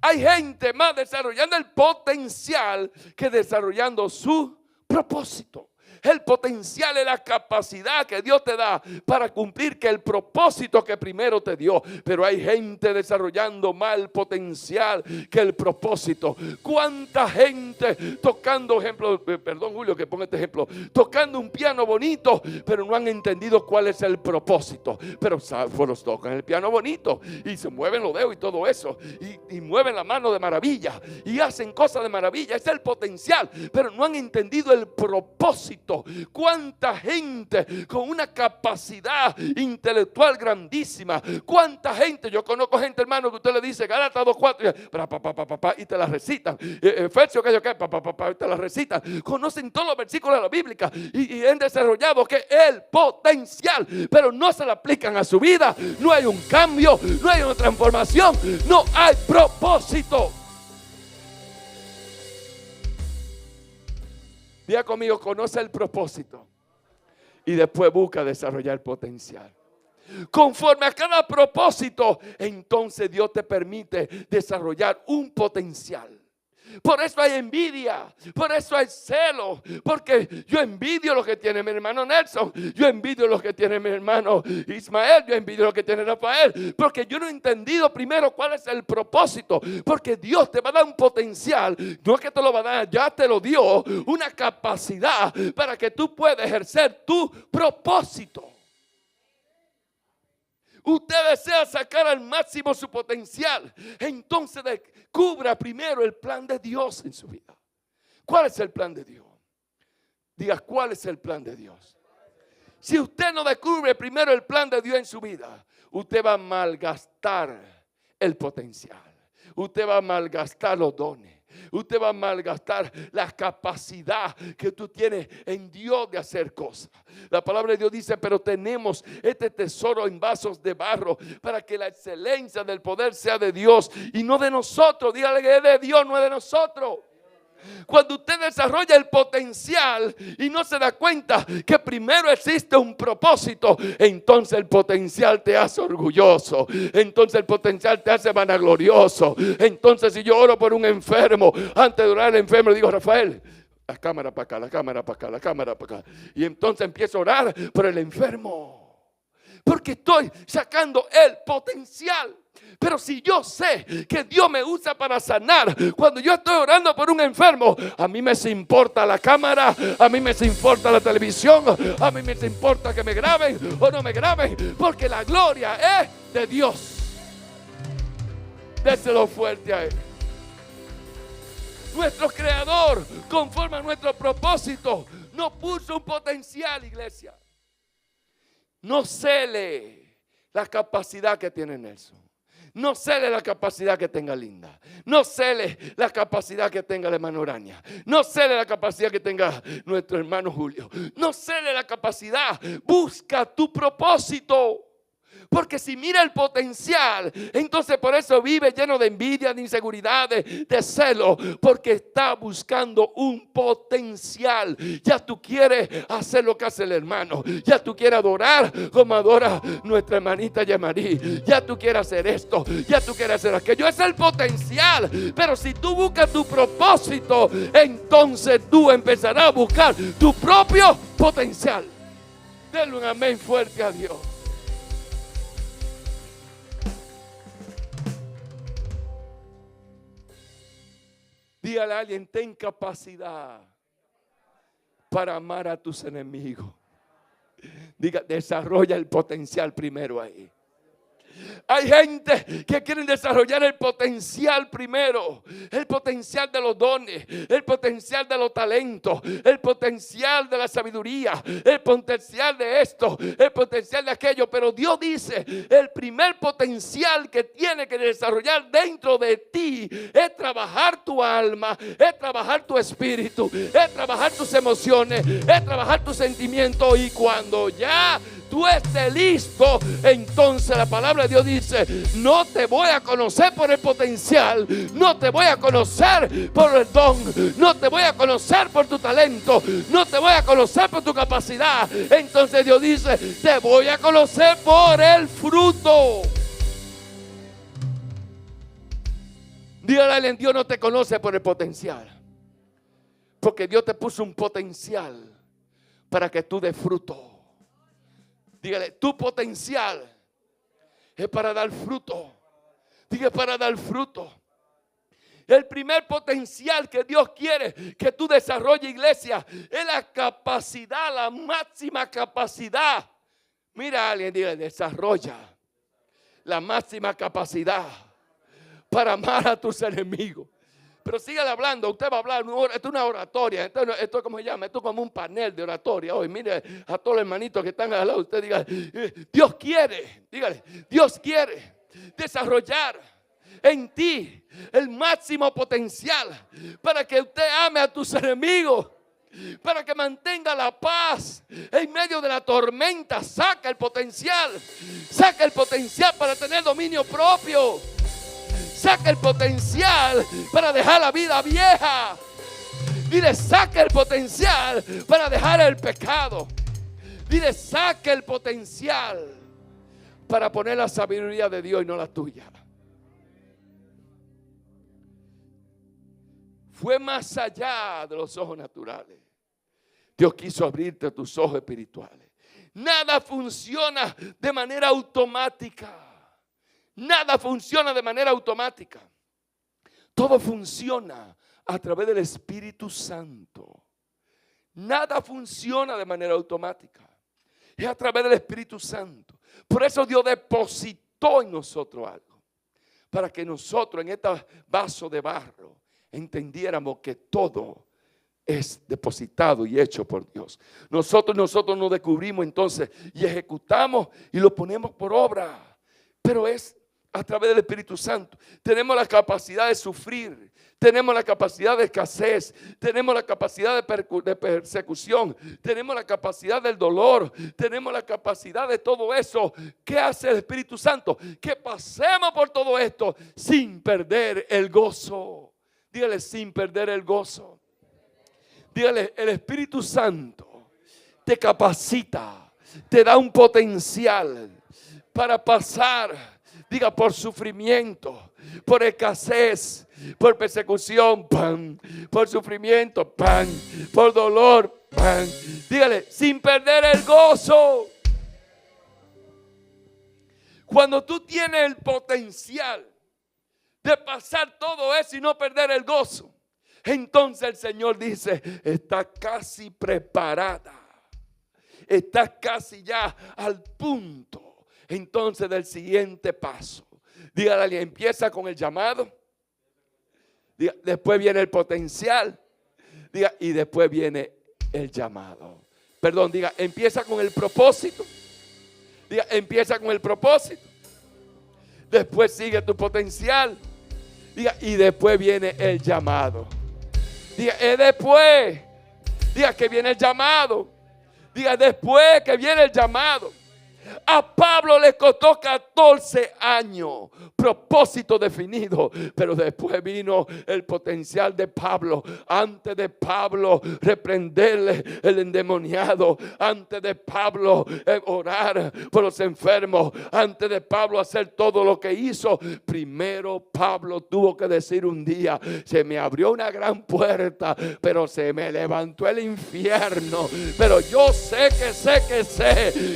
S1: Hay gente más desarrollando el potencial que desarrollando su propósito. El potencial es la capacidad que Dios te da para cumplir que el propósito que primero te dio. Pero hay gente desarrollando más el potencial que el propósito. ¿Cuánta gente tocando, perdón Julio que ponga este ejemplo, tocando un piano bonito, pero no han entendido cuál es el propósito? Pero los tocan el piano bonito y se mueven los dedos y todo eso. Y mueven la mano de maravilla y hacen cosas de maravilla. Es el potencial, pero no han entendido el propósito. Cuánta gente con una capacidad intelectual grandísima. Cuánta gente, yo conozco gente, hermano, que usted le dice Gálatas 2:4 y te la recitan. Efesios y te la recitan. Conocen todos los versículos de la Biblia y han desarrollado que el potencial, pero no se lo aplican a su vida. No hay un cambio, no hay una transformación, no hay propósito. Diga conmigo: conoce el propósito y después busca desarrollar potencial. Conforme a cada propósito, entonces Dios te permite desarrollar un potencial. Por eso hay envidia, por eso hay celo, porque yo envidio lo que tiene mi hermano Nelson, yo envidio lo que tiene mi hermano Ismael, yo envidio lo que tiene Rafael, porque yo no he entendido primero cuál es el propósito, porque Dios te va a dar un potencial, no es que te lo va a dar, ya te lo dio, una capacidad para que tú puedas ejercer tu propósito. Usted desea sacar al máximo su potencial, entonces descubra primero el plan de Dios en su vida. ¿Cuál es el plan de Dios? Diga: ¿cuál es el plan de Dios? Si usted no descubre primero el plan de Dios en su vida, usted va a malgastar el potencial. Usted va a malgastar los dones. Usted va a malgastar la capacidad que tú tienes en Dios de hacer cosas. La palabra de Dios dice: pero tenemos este tesoro en vasos de barro para que la excelencia del poder sea de Dios y no de nosotros. Dígale que es de Dios, no es de nosotros. Cuando usted desarrolla el potencial y no se da cuenta que primero existe un propósito, entonces el potencial te hace orgulloso, entonces el potencial te hace vanaglorioso. Entonces si yo oro por un enfermo, antes de orar al enfermo le digo: Rafael, la cámara para acá, la cámara para acá, la cámara para acá. Y entonces empiezo a orar por el enfermo, porque estoy sacando el potencial. Pero si yo sé que Dios me usa para sanar, cuando yo estoy orando por un enfermo, a mí me importa la cámara, a mí me importa la televisión, a mí me importa que me graben o no me graben, porque la gloria es de Dios. Déselo fuerte a Él. Nuestro Creador, conforme a nuestro propósito, nos puso un potencial, iglesia. No cele la capacidad que tiene Nelson. No cele la capacidad que tenga Linda. No cele la capacidad que tenga la hermana Urania. No cele la capacidad que tenga nuestro hermano Julio. No cele la capacidad. Busca tu propósito. Porque si mira el potencial, entonces por eso vive lleno de envidia, de inseguridad, de celo. Porque está buscando un potencial. Ya tú quieres hacer lo que hace el hermano. Ya tú quieres adorar como adora nuestra hermanita Yamari. Ya tú quieres hacer esto. Ya tú quieres hacer aquello. Es el potencial. Pero si tú buscas tu propósito, entonces tú empezarás a buscar tu propio potencial. Denle un amén fuerte a Dios. Dígale a alguien, ten capacidad para amar a tus enemigos. Diga, desarrolla el potencial primero ahí. Hay gente que quieren desarrollar el potencial primero. El potencial de los dones, el potencial de los talentos, el potencial de la sabiduría, el potencial de esto, el potencial de aquello. Pero Dios dice, el primer potencial que tiene que desarrollar dentro de ti es trabajar tu alma, es trabajar tu espíritu, es trabajar tus emociones, es trabajar tus sentimientos. Y cuando ya tú estés listo, entonces la palabra de Dios dice, no te voy a conocer por el potencial, no te voy a conocer por el don, no te voy a conocer por tu talento, no te voy a conocer por tu capacidad. Entonces Dios dice, te voy a conocer por el fruto. Dígale a alguien, Dios no te conoce por el potencial, porque Dios te puso un potencial para que tú des fruto. Dígale, tu potencial es para dar fruto. Dígale, para dar fruto. El primer potencial que Dios quiere que tú desarrolles, iglesia, es la capacidad, la máxima capacidad. Mira a alguien, dígale, desarrolla la máxima capacidad para amar a tus enemigos. Pero sígale hablando, usted va a hablar, esto es una oratoria, esto ¿cómo se llama? Esto es como un panel de oratoria. Hoy mire a todos los hermanitos que están al lado, usted diga, Dios quiere, dígale, Dios quiere desarrollar en ti el máximo potencial para que usted ame a tus enemigos, para que mantenga la paz en medio de la tormenta. Saca el potencial para tener dominio propio. Saca el potencial para dejar la vida vieja. Dile, saca el potencial para dejar el pecado. Dile, saca el potencial para poner la sabiduría de Dios y no la tuya. Fue más allá de los ojos naturales. Dios quiso abrirte tus ojos espirituales. Nada funciona de manera automática. Nada funciona de manera automática. Todo funciona a través del Espíritu Santo. Nada funciona de manera automática. Es a través del Espíritu Santo. Por eso Dios depositó en nosotros algo. Para que nosotros en este vaso de barro entendiéramos que todo es depositado y hecho por Dios. Nosotros nos descubrimos entonces y ejecutamos y lo ponemos por obra. Pero es a través del Espíritu Santo. Tenemos la capacidad de sufrir, tenemos la capacidad de escasez, tenemos la capacidad de persecución, tenemos la capacidad del dolor, tenemos la capacidad de todo eso. ¿Qué hace el Espíritu Santo? Que pasemos por todo esto sin perder el gozo. Dígale, sin perder el gozo. Dígale, el Espíritu Santo te capacita, te da un potencial para pasar. Diga, por sufrimiento, por escasez, por persecución, pan, por sufrimiento, pan, por dolor, pan. Dígale, sin perder el gozo. Cuando tú tienes el potencial de pasar todo eso y no perder el gozo, entonces el Señor dice, está casi preparada, está casi ya al punto entonces del siguiente paso. Dígale a alguien, empieza con el llamado. Diga, después viene el potencial. Diga, y después viene el llamado. Perdón, diga, empieza con el propósito. Diga, empieza con el propósito. Después sigue tu potencial. Diga, y después viene el llamado. Diga, después. Diga que viene el llamado. Diga, después que viene el llamado. A Pablo le costó 14 años, propósito definido, pero después vino el potencial de Pablo. Antes de Pablo reprenderle el endemoniado, antes de Pablo orar por los enfermos, antes de Pablo hacer todo lo que hizo, primero Pablo tuvo que decir un día: se me abrió una gran puerta, pero se me levantó el infierno. Pero yo sé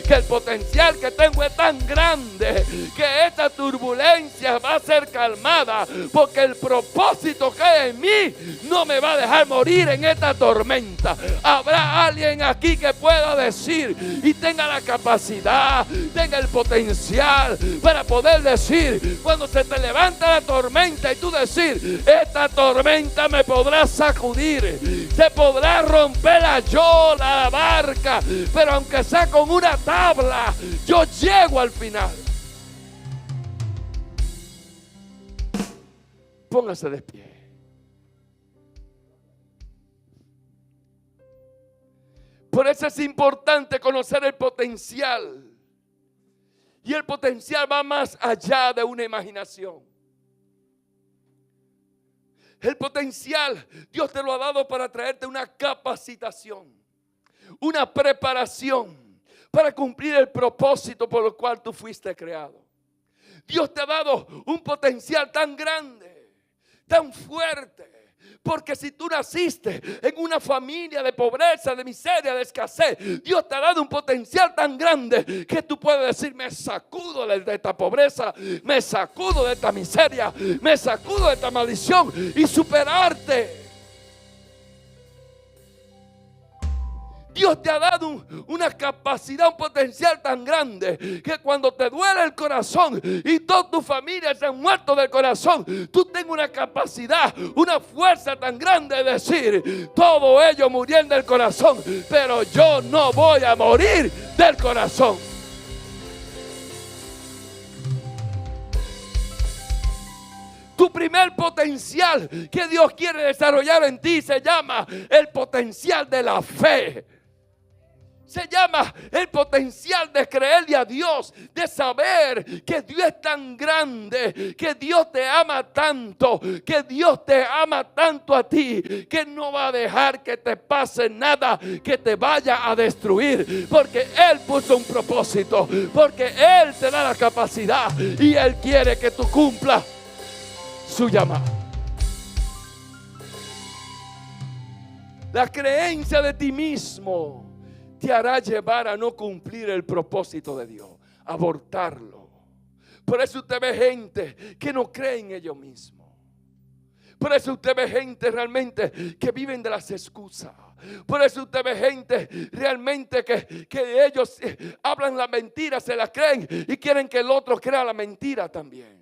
S1: que el potencial que tengo es tan grande que esta turbulencia va a ser calmada, porque el propósito que hay en mí no me va a dejar morir en esta tormenta. Habrá alguien aquí que pueda decir y tenga la capacidad, tenga el potencial para poder decir, cuando se te levanta la tormenta, y tú decir: esta tormenta me podrá sacudir, se podrá romper la barca, pero aunque sea con una tabla, yo llego al final. Póngase de pie. Por eso es importante conocer el potencial. Y el potencial va más allá de una imaginación. El potencial Dios te lo ha dado para traerte una capacitación, una preparación para cumplir el propósito por el cual tú fuiste creado. Dios te ha dado un potencial tan grande, tan fuerte, porque si tú naciste en una familia de pobreza, de miseria, de escasez, Dios te ha dado un potencial tan grande que tú puedes decir: me sacudo de esta pobreza, me sacudo de esta miseria, me sacudo de esta maldición, y superarte. Dios te ha dado una capacidad, un potencial tan grande que cuando te duele el corazón y toda tu familia se han muerto del corazón, tú tengas una capacidad, una fuerza tan grande de decir: todos ellos murieron del corazón, pero yo no voy a morir del corazón. Tu primer potencial que Dios quiere desarrollar en ti se llama el potencial de la fe. Se llama el potencial de creerle a Dios, de saber que Dios es tan grande, que Dios te ama tanto, que Dios te ama tanto a ti, que no va a dejar que te pase nada que te vaya a destruir, porque Él puso un propósito, porque Él te da la capacidad y Él quiere que tú cumplas su llamado. La creencia de ti mismo te hará llevar a no cumplir el propósito de Dios, abortarlo. Por eso usted ve gente que no cree en ellos mismos. Por eso usted ve gente realmente que viven de las excusas. Por eso usted ve gente realmente que ellos hablan la mentira, se la creen y quieren que el otro crea la mentira también.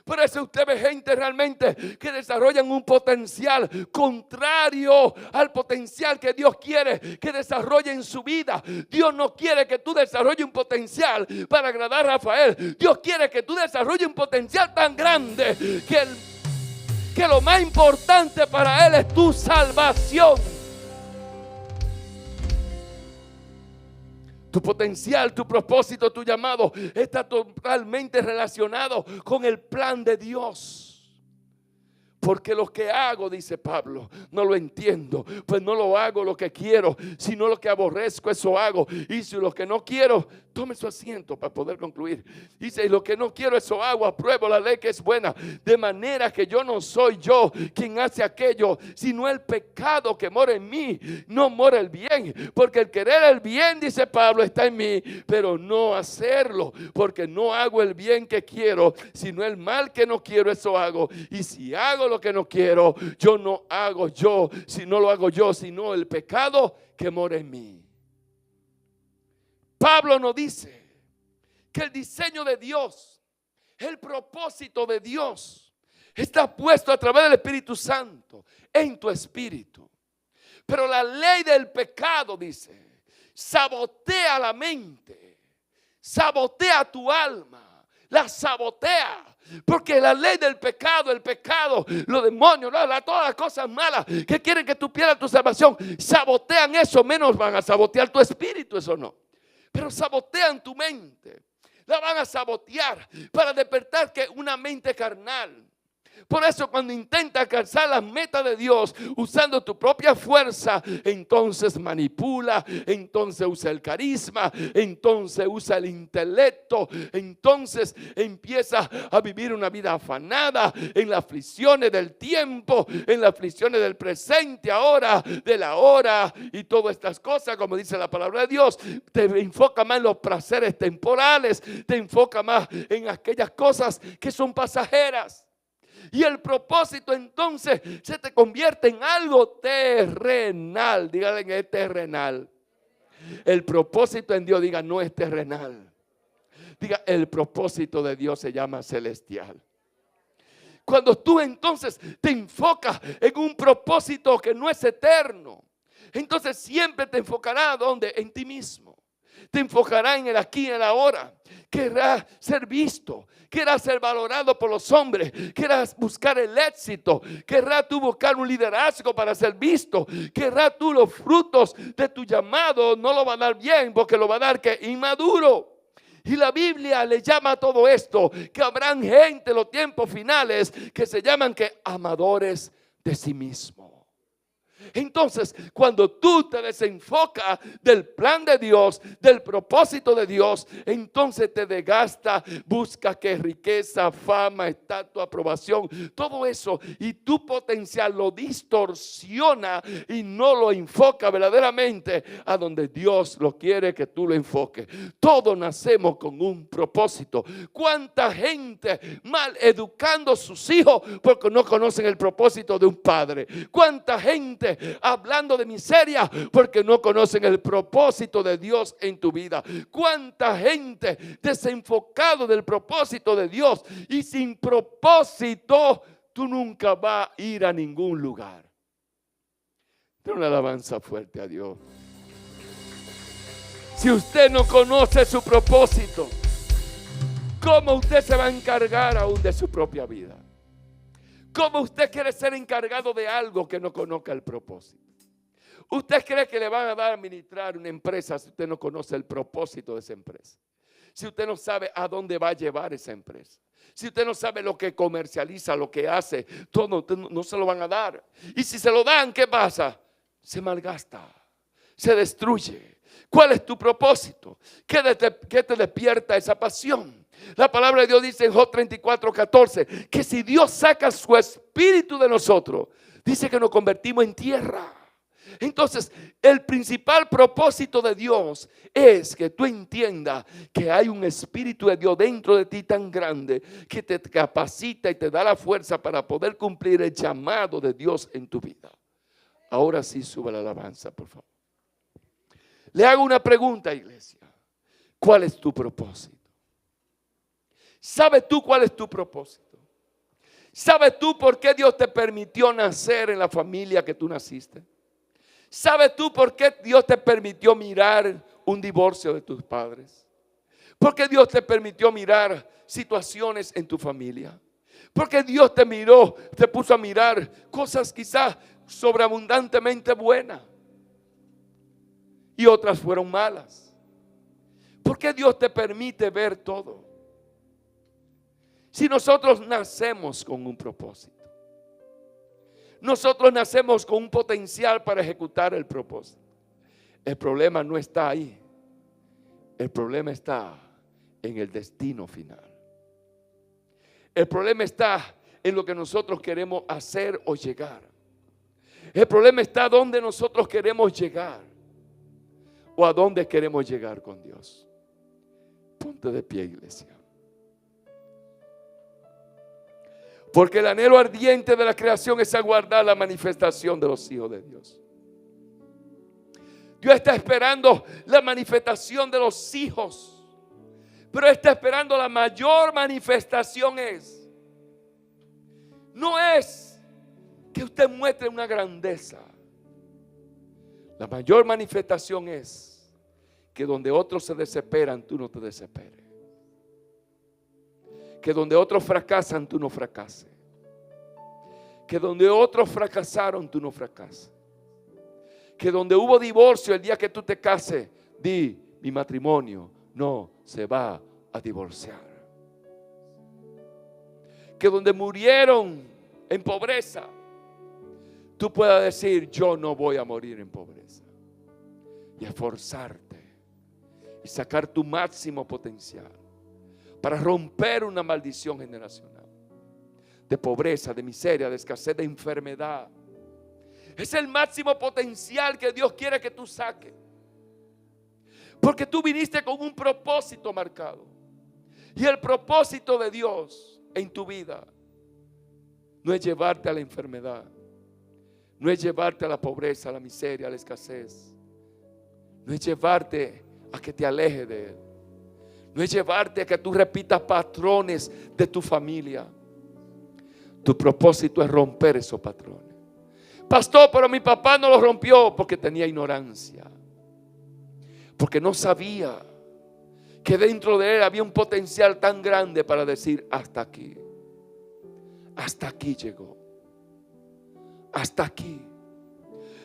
S1: Por eso usted ve gente realmente que desarrollan un potencial contrario al potencial que Dios quiere que desarrolle en su vida. Dios no quiere que tú desarrolles un potencial para agradar a Rafael. Dios quiere que tú desarrolles un potencial tan grande que lo más importante para Él es tu salvación. Tu potencial, tu propósito, tu llamado está totalmente relacionado con el plan de Dios. Porque lo que hago, dice Pablo, no lo entiendo. Pues no lo hago lo que quiero, sino lo que aborrezco, eso hago. Y si lo que no quiero, tome su asiento para poder concluir. Dice: y lo que no quiero, eso hago, apruebo la ley que es buena. De manera que yo no soy yo quien hace aquello, sino el pecado que mora en mí. No mora el bien, porque el querer el bien, dice Pablo, está en mí, pero no hacerlo, porque no hago el bien que quiero, sino el mal que no quiero, eso hago. Y si hago lo que no quiero, yo no hago yo, si no lo hago yo, sino el pecado que mora en mí. Pablo nos dice que el diseño de Dios El propósito de Dios está puesto a través del Espíritu Santo en tu espíritu. Pero la ley del pecado, dice, sabotea la mente, sabotea tu alma, la sabotea. Porque la ley del pecado, el pecado, los demonios, todas las cosas malas que quieren que tú pierdas tu salvación, sabotean eso, menos van a sabotear tu espíritu, eso no. Pero sabotean tu mente, la van a sabotear para despertar que una mente carnal. Por eso cuando intenta alcanzar las metas de Dios usando tu propia fuerza, entonces manipula, entonces usa el carisma, entonces usa el intelecto, entonces empieza a vivir una vida afanada en las aflicciones del tiempo, en las aflicciones del presente, ahora, de la hora y todas estas cosas, como dice la palabra de Dios. Te enfoca más en los placeres temporales, te enfoca más en aquellas cosas que son pasajeras. Y el propósito entonces se te convierte en algo terrenal. Díganle que es terrenal. El propósito en Dios, diga, no es terrenal. Diga, el propósito de Dios se llama celestial. Cuando tú entonces te enfocas en un propósito que no es eterno, entonces siempre te enfocará ¿dónde? En ti mismo. Te enfocará en el aquí y en el ahora. Querrás ser visto, querrás ser valorado por los hombres, querrás buscar el éxito, querrás tú buscar un liderazgo para ser visto, querrás tú los frutos de tu llamado. No lo va a dar bien, porque lo va a dar que inmaduro. Y la Biblia le llama a todo esto que habrán gente en los tiempos finales que se llaman que amadores de sí mismos. Entonces, cuando tú te desenfocas del plan de Dios, del propósito de Dios, entonces te desgasta, busca que riqueza, fama, estatus, aprobación, todo eso, y tu potencial lo distorsiona y no lo enfoca verdaderamente a donde Dios lo quiere que tú lo enfoques. Todos nacemos con un propósito. ¿Cuánta gente mal educando a sus hijos porque no conocen el propósito de un padre? ¿Cuánta gente hablando de miseria porque no conocen el propósito de Dios en tu vida? Cuánta gente desenfocado del propósito de Dios, y sin propósito tú nunca vas a ir a ningún lugar. Ten una alabanza fuerte a Dios. Si usted no conoce su propósito, ¿cómo usted se va a encargar aún de su propia vida? ¿Cómo usted quiere ser encargado de algo que no conozca el propósito? ¿Usted cree que le van a dar a administrar una empresa si usted no conoce el propósito de esa empresa? Si usted no sabe a dónde va a llevar esa empresa, si usted no sabe lo que comercializa, lo que hace, todo no se lo van a dar. Y si se lo dan, ¿qué pasa? Se malgasta, se destruye. ¿Cuál es tu propósito? ¿Qué te despierta esa pasión? La palabra de Dios dice en Job 34:14 que si Dios saca su espíritu de nosotros, dice que nos convertimos en tierra. Entonces, el principal propósito de Dios es que tú entiendas que hay un espíritu de Dios dentro de ti tan grande que te capacita y te da la fuerza para poder cumplir el llamado de Dios en tu vida. Ahora sí, sube la alabanza, por favor. Le hago una pregunta, iglesia. ¿Cuál es tu propósito? ¿Sabes tú cuál es tu propósito? ¿Sabes tú por qué Dios te permitió nacer en la familia que tú naciste? ¿Sabes tú por qué Dios te permitió mirar un divorcio de tus padres? ¿Por qué Dios te permitió mirar situaciones en tu familia? ¿Por qué Dios te puso a mirar cosas quizás sobreabundantemente buenas y otras fueron malas? ¿Por qué Dios te permite ver todo? Si nosotros nacemos con un propósito, nosotros nacemos con un potencial para ejecutar el propósito. El problema no está ahí. El problema está en el destino final. El problema está en lo que nosotros queremos hacer o llegar. El problema está donde nosotros queremos llegar o a dónde queremos llegar con Dios. Ponte de pie, iglesia. Porque el anhelo ardiente de la creación es aguardar la manifestación de los hijos de Dios. Dios está esperando la manifestación de los hijos Pero está esperando la mayor manifestación no es que usted muestre una grandeza. La mayor manifestación es que donde otros se desesperan, tú no te desesperes. Que donde otros fracasan, tú no fracases. Que donde otros fracasaron, tú no fracases. Que donde hubo divorcio, el día que tú te cases, di: mi matrimonio no se va a divorciar. Que donde murieron en pobreza, tú puedas decir: yo no voy a morir en pobreza. Y esforzarte y sacar tu máximo potencial para romper una maldición generacional de pobreza, de miseria, de escasez, de enfermedad. Es el máximo potencial que Dios quiere que tú saques. Porque tú viniste con un propósito marcado. Y el propósito de Dios en tu vida no es llevarte a la enfermedad. No es llevarte a la pobreza, a la miseria, a la escasez. No es llevarte a que te alejes de Él. No es llevarte a que tú repitas patrones de tu familia. Tu propósito es romper esos patrones. Pastor, pero mi papá no los rompió porque tenía ignorancia. Porque no sabía que dentro de él había un potencial tan grande para decir: hasta aquí. Hasta aquí llegó. Hasta aquí.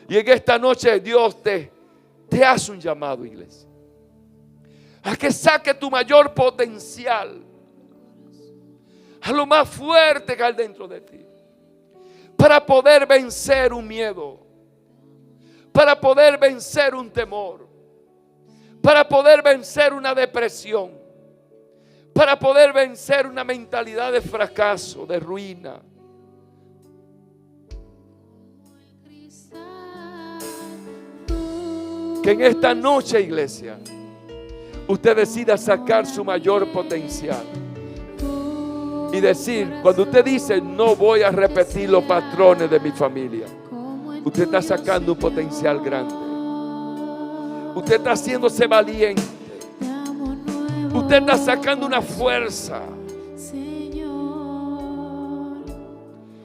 S1: Y en esta noche Dios te hace un llamado, iglesia, a que saque tu mayor potencial, a lo más fuerte que hay dentro de ti, para poder vencer un miedo, para poder vencer un temor, para poder vencer una depresión, para poder vencer una mentalidad de fracaso, de ruina. Que en esta noche, iglesia, usted decida sacar su mayor potencial y decir: cuando usted dice no voy a repetir los patrones de mi familia, usted está sacando un potencial grande. Usted está haciéndose valiente. Usted está sacando una fuerza.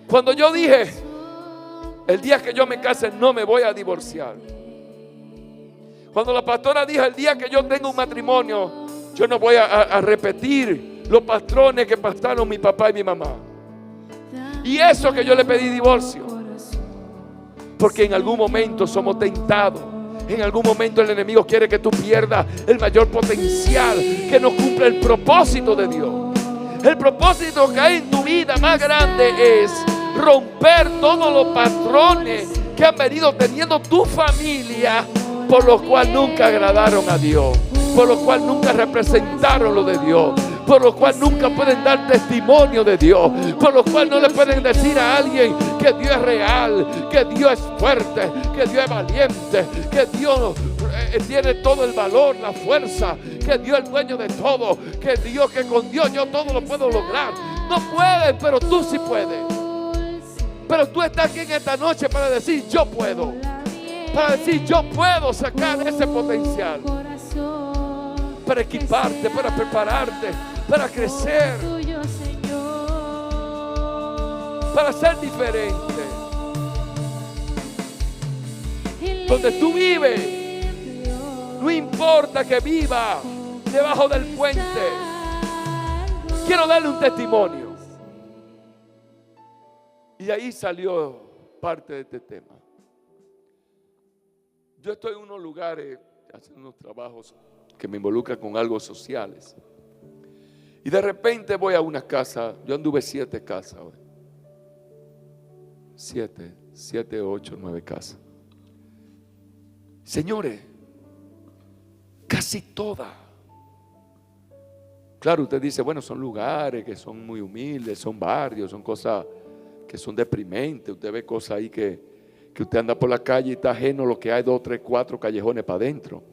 S1: Cuando yo dije: el día que yo me case no me voy a divorciar. Cuando la pastora dijo: el día que yo tenga un matrimonio, yo no voy a repetir los patrones que pasaron mi papá y mi mamá. Y eso que yo le pedí divorcio. Porque en algún momento somos tentados. En algún momento el enemigo quiere que tú pierdas el mayor potencial, que no cumple el propósito de Dios. El propósito que hay en tu vida más grande es romper todos los patrones que han venido teniendo tu familia, por los cuales nunca agradaron a Dios, por los cuales nunca representaron lo de Dios, por los cuales nunca pueden dar testimonio de Dios, por los cuales no le pueden decir a alguien que Dios es real, que Dios es fuerte, que Dios es valiente, que Dios tiene todo el valor, la fuerza, que Dios es el dueño de todo, que Dios, que con Dios yo todo lo puedo lograr. No pueden, pero tú sí puedes. Pero tú estás aquí en esta noche para decir: yo puedo. Para decir: yo puedo sacar ese potencial, para equiparte, para prepararte, para crecer, para ser diferente. Donde tú vives, no importa que viva debajo del puente. Quiero darle un testimonio. Y ahí salió parte de este tema. Yo estoy en unos lugares haciendo unos trabajos que me involucran con algo sociales. Y de repente voy a una casa. Yo anduve 7 casas. 7, 8, 9 casas. Señores, casi todas. Claro, usted dice: bueno, son lugares que son muy humildes, son barrios, son cosas que son deprimentes. Usted ve cosas ahí que usted anda por la calle y está ajeno a lo que hay 2, 3, 4 callejones para adentro.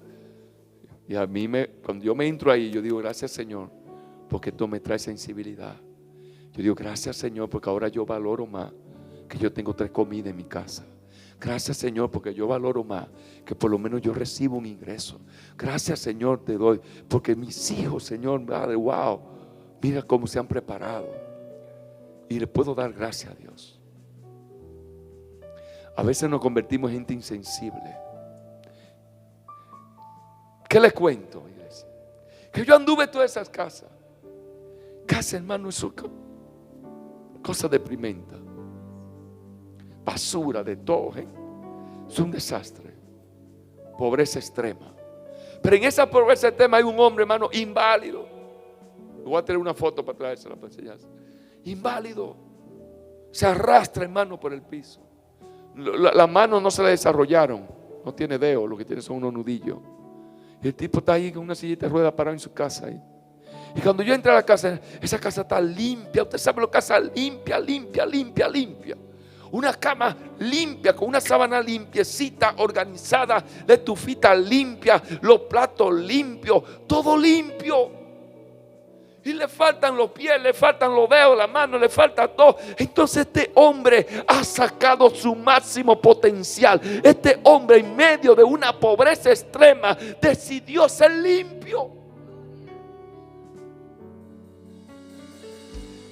S1: Y a mí, cuando yo me entro ahí, yo digo: gracias, Señor, porque esto me trae sensibilidad. Yo digo: gracias, Señor, porque ahora yo valoro más que yo tengo 3 comidas en mi casa. Gracias, Señor, porque yo valoro más que por lo menos yo recibo un ingreso. Gracias, Señor, te doy, porque mis hijos, Señor, Padre, wow, mira cómo se han preparado. Y le puedo dar gracias a Dios. A veces nos convertimos en gente insensible. ¿Qué les cuento, iglesia? Que yo anduve en todas esas casas. Casa, hermano, eso cosa deprimente. Basura de todo, ¿eh? Es un desastre. Pobreza extrema. Pero en esa pobreza extrema hay un hombre, hermano, inválido. Voy a tener una foto para traérsela para enseñarse. Inválido. Se arrastra, hermano, por el piso. Las manos no se le desarrollaron. No tiene dedo, lo que tiene son unos nudillos. Y el tipo está ahí con una sillita de ruedas parado en su casa ahí. Y cuando yo entré a la casa, esa casa está limpia. Usted sabe lo que casa limpia, limpia, limpia, limpia. Una cama limpia, con una sábana limpiecita, organizada, la estufita limpia, los platos limpios, todo limpio. Y le faltan los pies, le faltan los dedos, la mano, le falta todo. Entonces este hombre ha sacado su máximo potencial. Este hombre, en medio de una pobreza extrema, decidió ser limpio.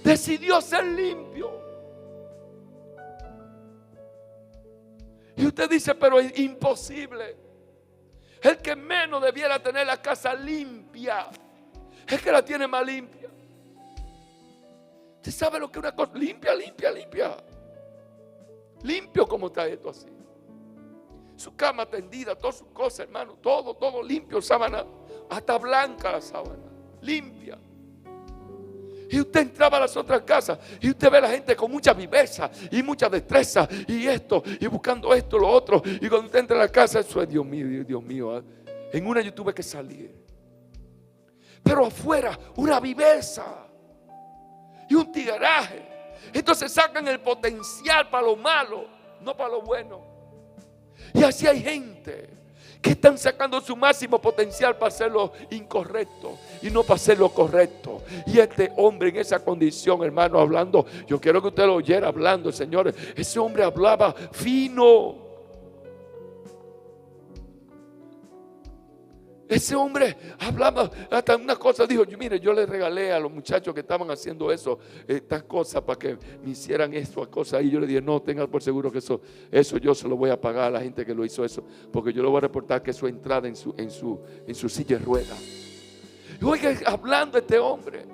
S1: Decidió ser limpio. Y usted dice, pero es imposible. El que menos debiera tener la casa limpia es que la tiene más limpia. ¿Usted sabe lo que es una cosa? Limpia, limpia, limpia. Limpio como está esto así. Su cama tendida, todas sus cosas, hermano. Todo limpio, sábana. Hasta blanca la sábana. Limpia. Y usted entraba a las otras casas y usted ve a la gente con mucha viveza y mucha destreza y esto, y buscando esto, lo otro. Y cuando usted entra a la casa, eso es Dios mío, Dios mío. En una yo tuve que salir. Pero afuera, una viveza y un tigueraje. Entonces sacan el potencial para lo malo, no para lo bueno. Y así hay gente que están sacando su máximo potencial para hacer lo incorrecto y no para hacer lo correcto. Y este hombre en esa condición, hermano, hablando, yo quiero que usted lo oyera hablando, señores. Ese hombre hablaba fino. Ese hombre hablaba hasta una cosa, dijo, mire, yo le regalé a los muchachos que estaban haciendo eso, estas cosas para que me hicieran esto, cosas. Y yo le dije, no, tenga por seguro que eso yo se lo voy a pagar a la gente que lo hizo eso, porque yo le voy a reportar que eso es entrada en su silla de ruedas. Y oiga, hablando este hombre,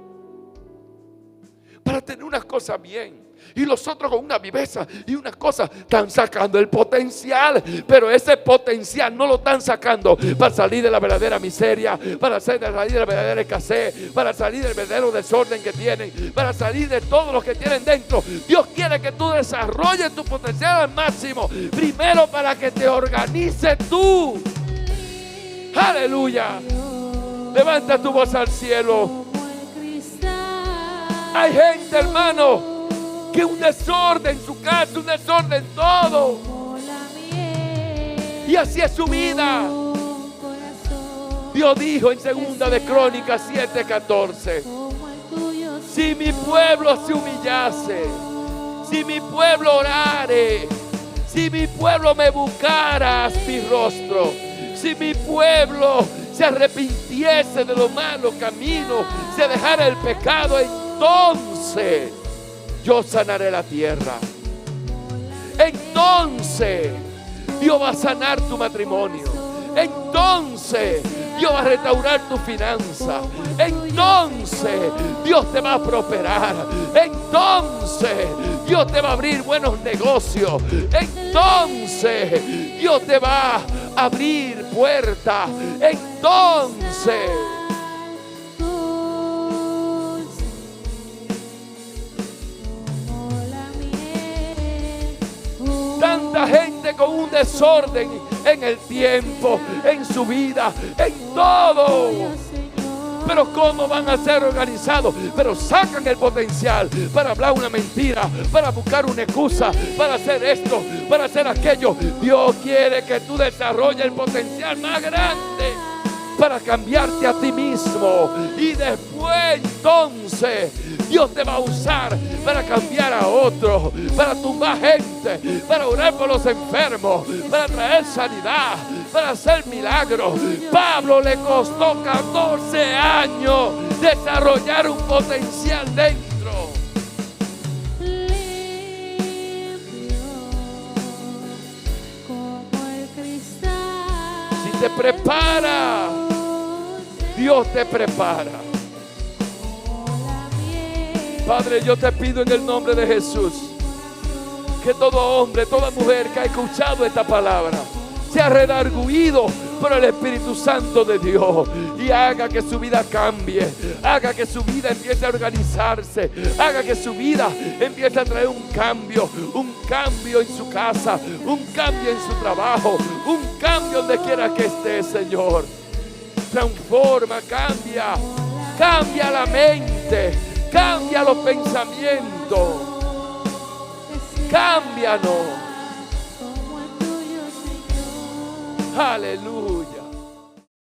S1: para tener unas cosas bien. Y los otros con una viveza y una cosa están sacando el potencial, pero ese potencial no lo están sacando para salir de la verdadera miseria, para salir de la verdadera escasez, para salir del verdadero desorden que tienen, para salir de todo lo que tienen dentro. Dios quiere que tú desarrolles tu potencial al máximo, primero para que te organices tú. Aleluya. Levanta tu voz al cielo. Hay gente, hermano, que un desorden en su casa, un desorden en todo. Y así es su vida. Dios dijo en 2 de Crónicas 7:14: si mi pueblo se humillase, si mi pueblo orare, si mi pueblo me buscara mi rostro, si mi pueblo se arrepintiese de los malos caminos, se dejara el pecado, entonces yo sanaré la tierra. Entonces Dios va a sanar tu matrimonio. Entonces Dios va a restaurar tu finanza. Entonces Dios te va a prosperar. Entonces Dios te va a abrir buenos negocios. Entonces Dios te va a abrir puertas. Entonces tanta gente con un desorden en el tiempo, en su vida, en todo. Pero ¿cómo van a ser organizados? Pero sacan el potencial para hablar una mentira, para buscar una excusa, para hacer esto, para hacer aquello. Dios quiere que tú desarrolles el potencial más grande para cambiarte a ti mismo. Y después entonces Dios te va a usar para cambiar a otros, para tumbar gente, para orar por los enfermos, para traer sanidad, para hacer milagros. Pablo le costó 14 años desarrollar un potencial dentro. Si te prepara, Dios te prepara. Padre, yo te pido en el nombre de Jesús que todo hombre, toda mujer que ha escuchado esta palabra sea redarguido por el Espíritu Santo de Dios y haga que su vida cambie, haga que su vida empiece a organizarse, haga que su vida empiece a traer un cambio en su casa, un cambio en su trabajo, un cambio donde quiera que esté, Señor. Transforma, cambia la mente, cambia los pensamientos, cámbianos. Aleluya.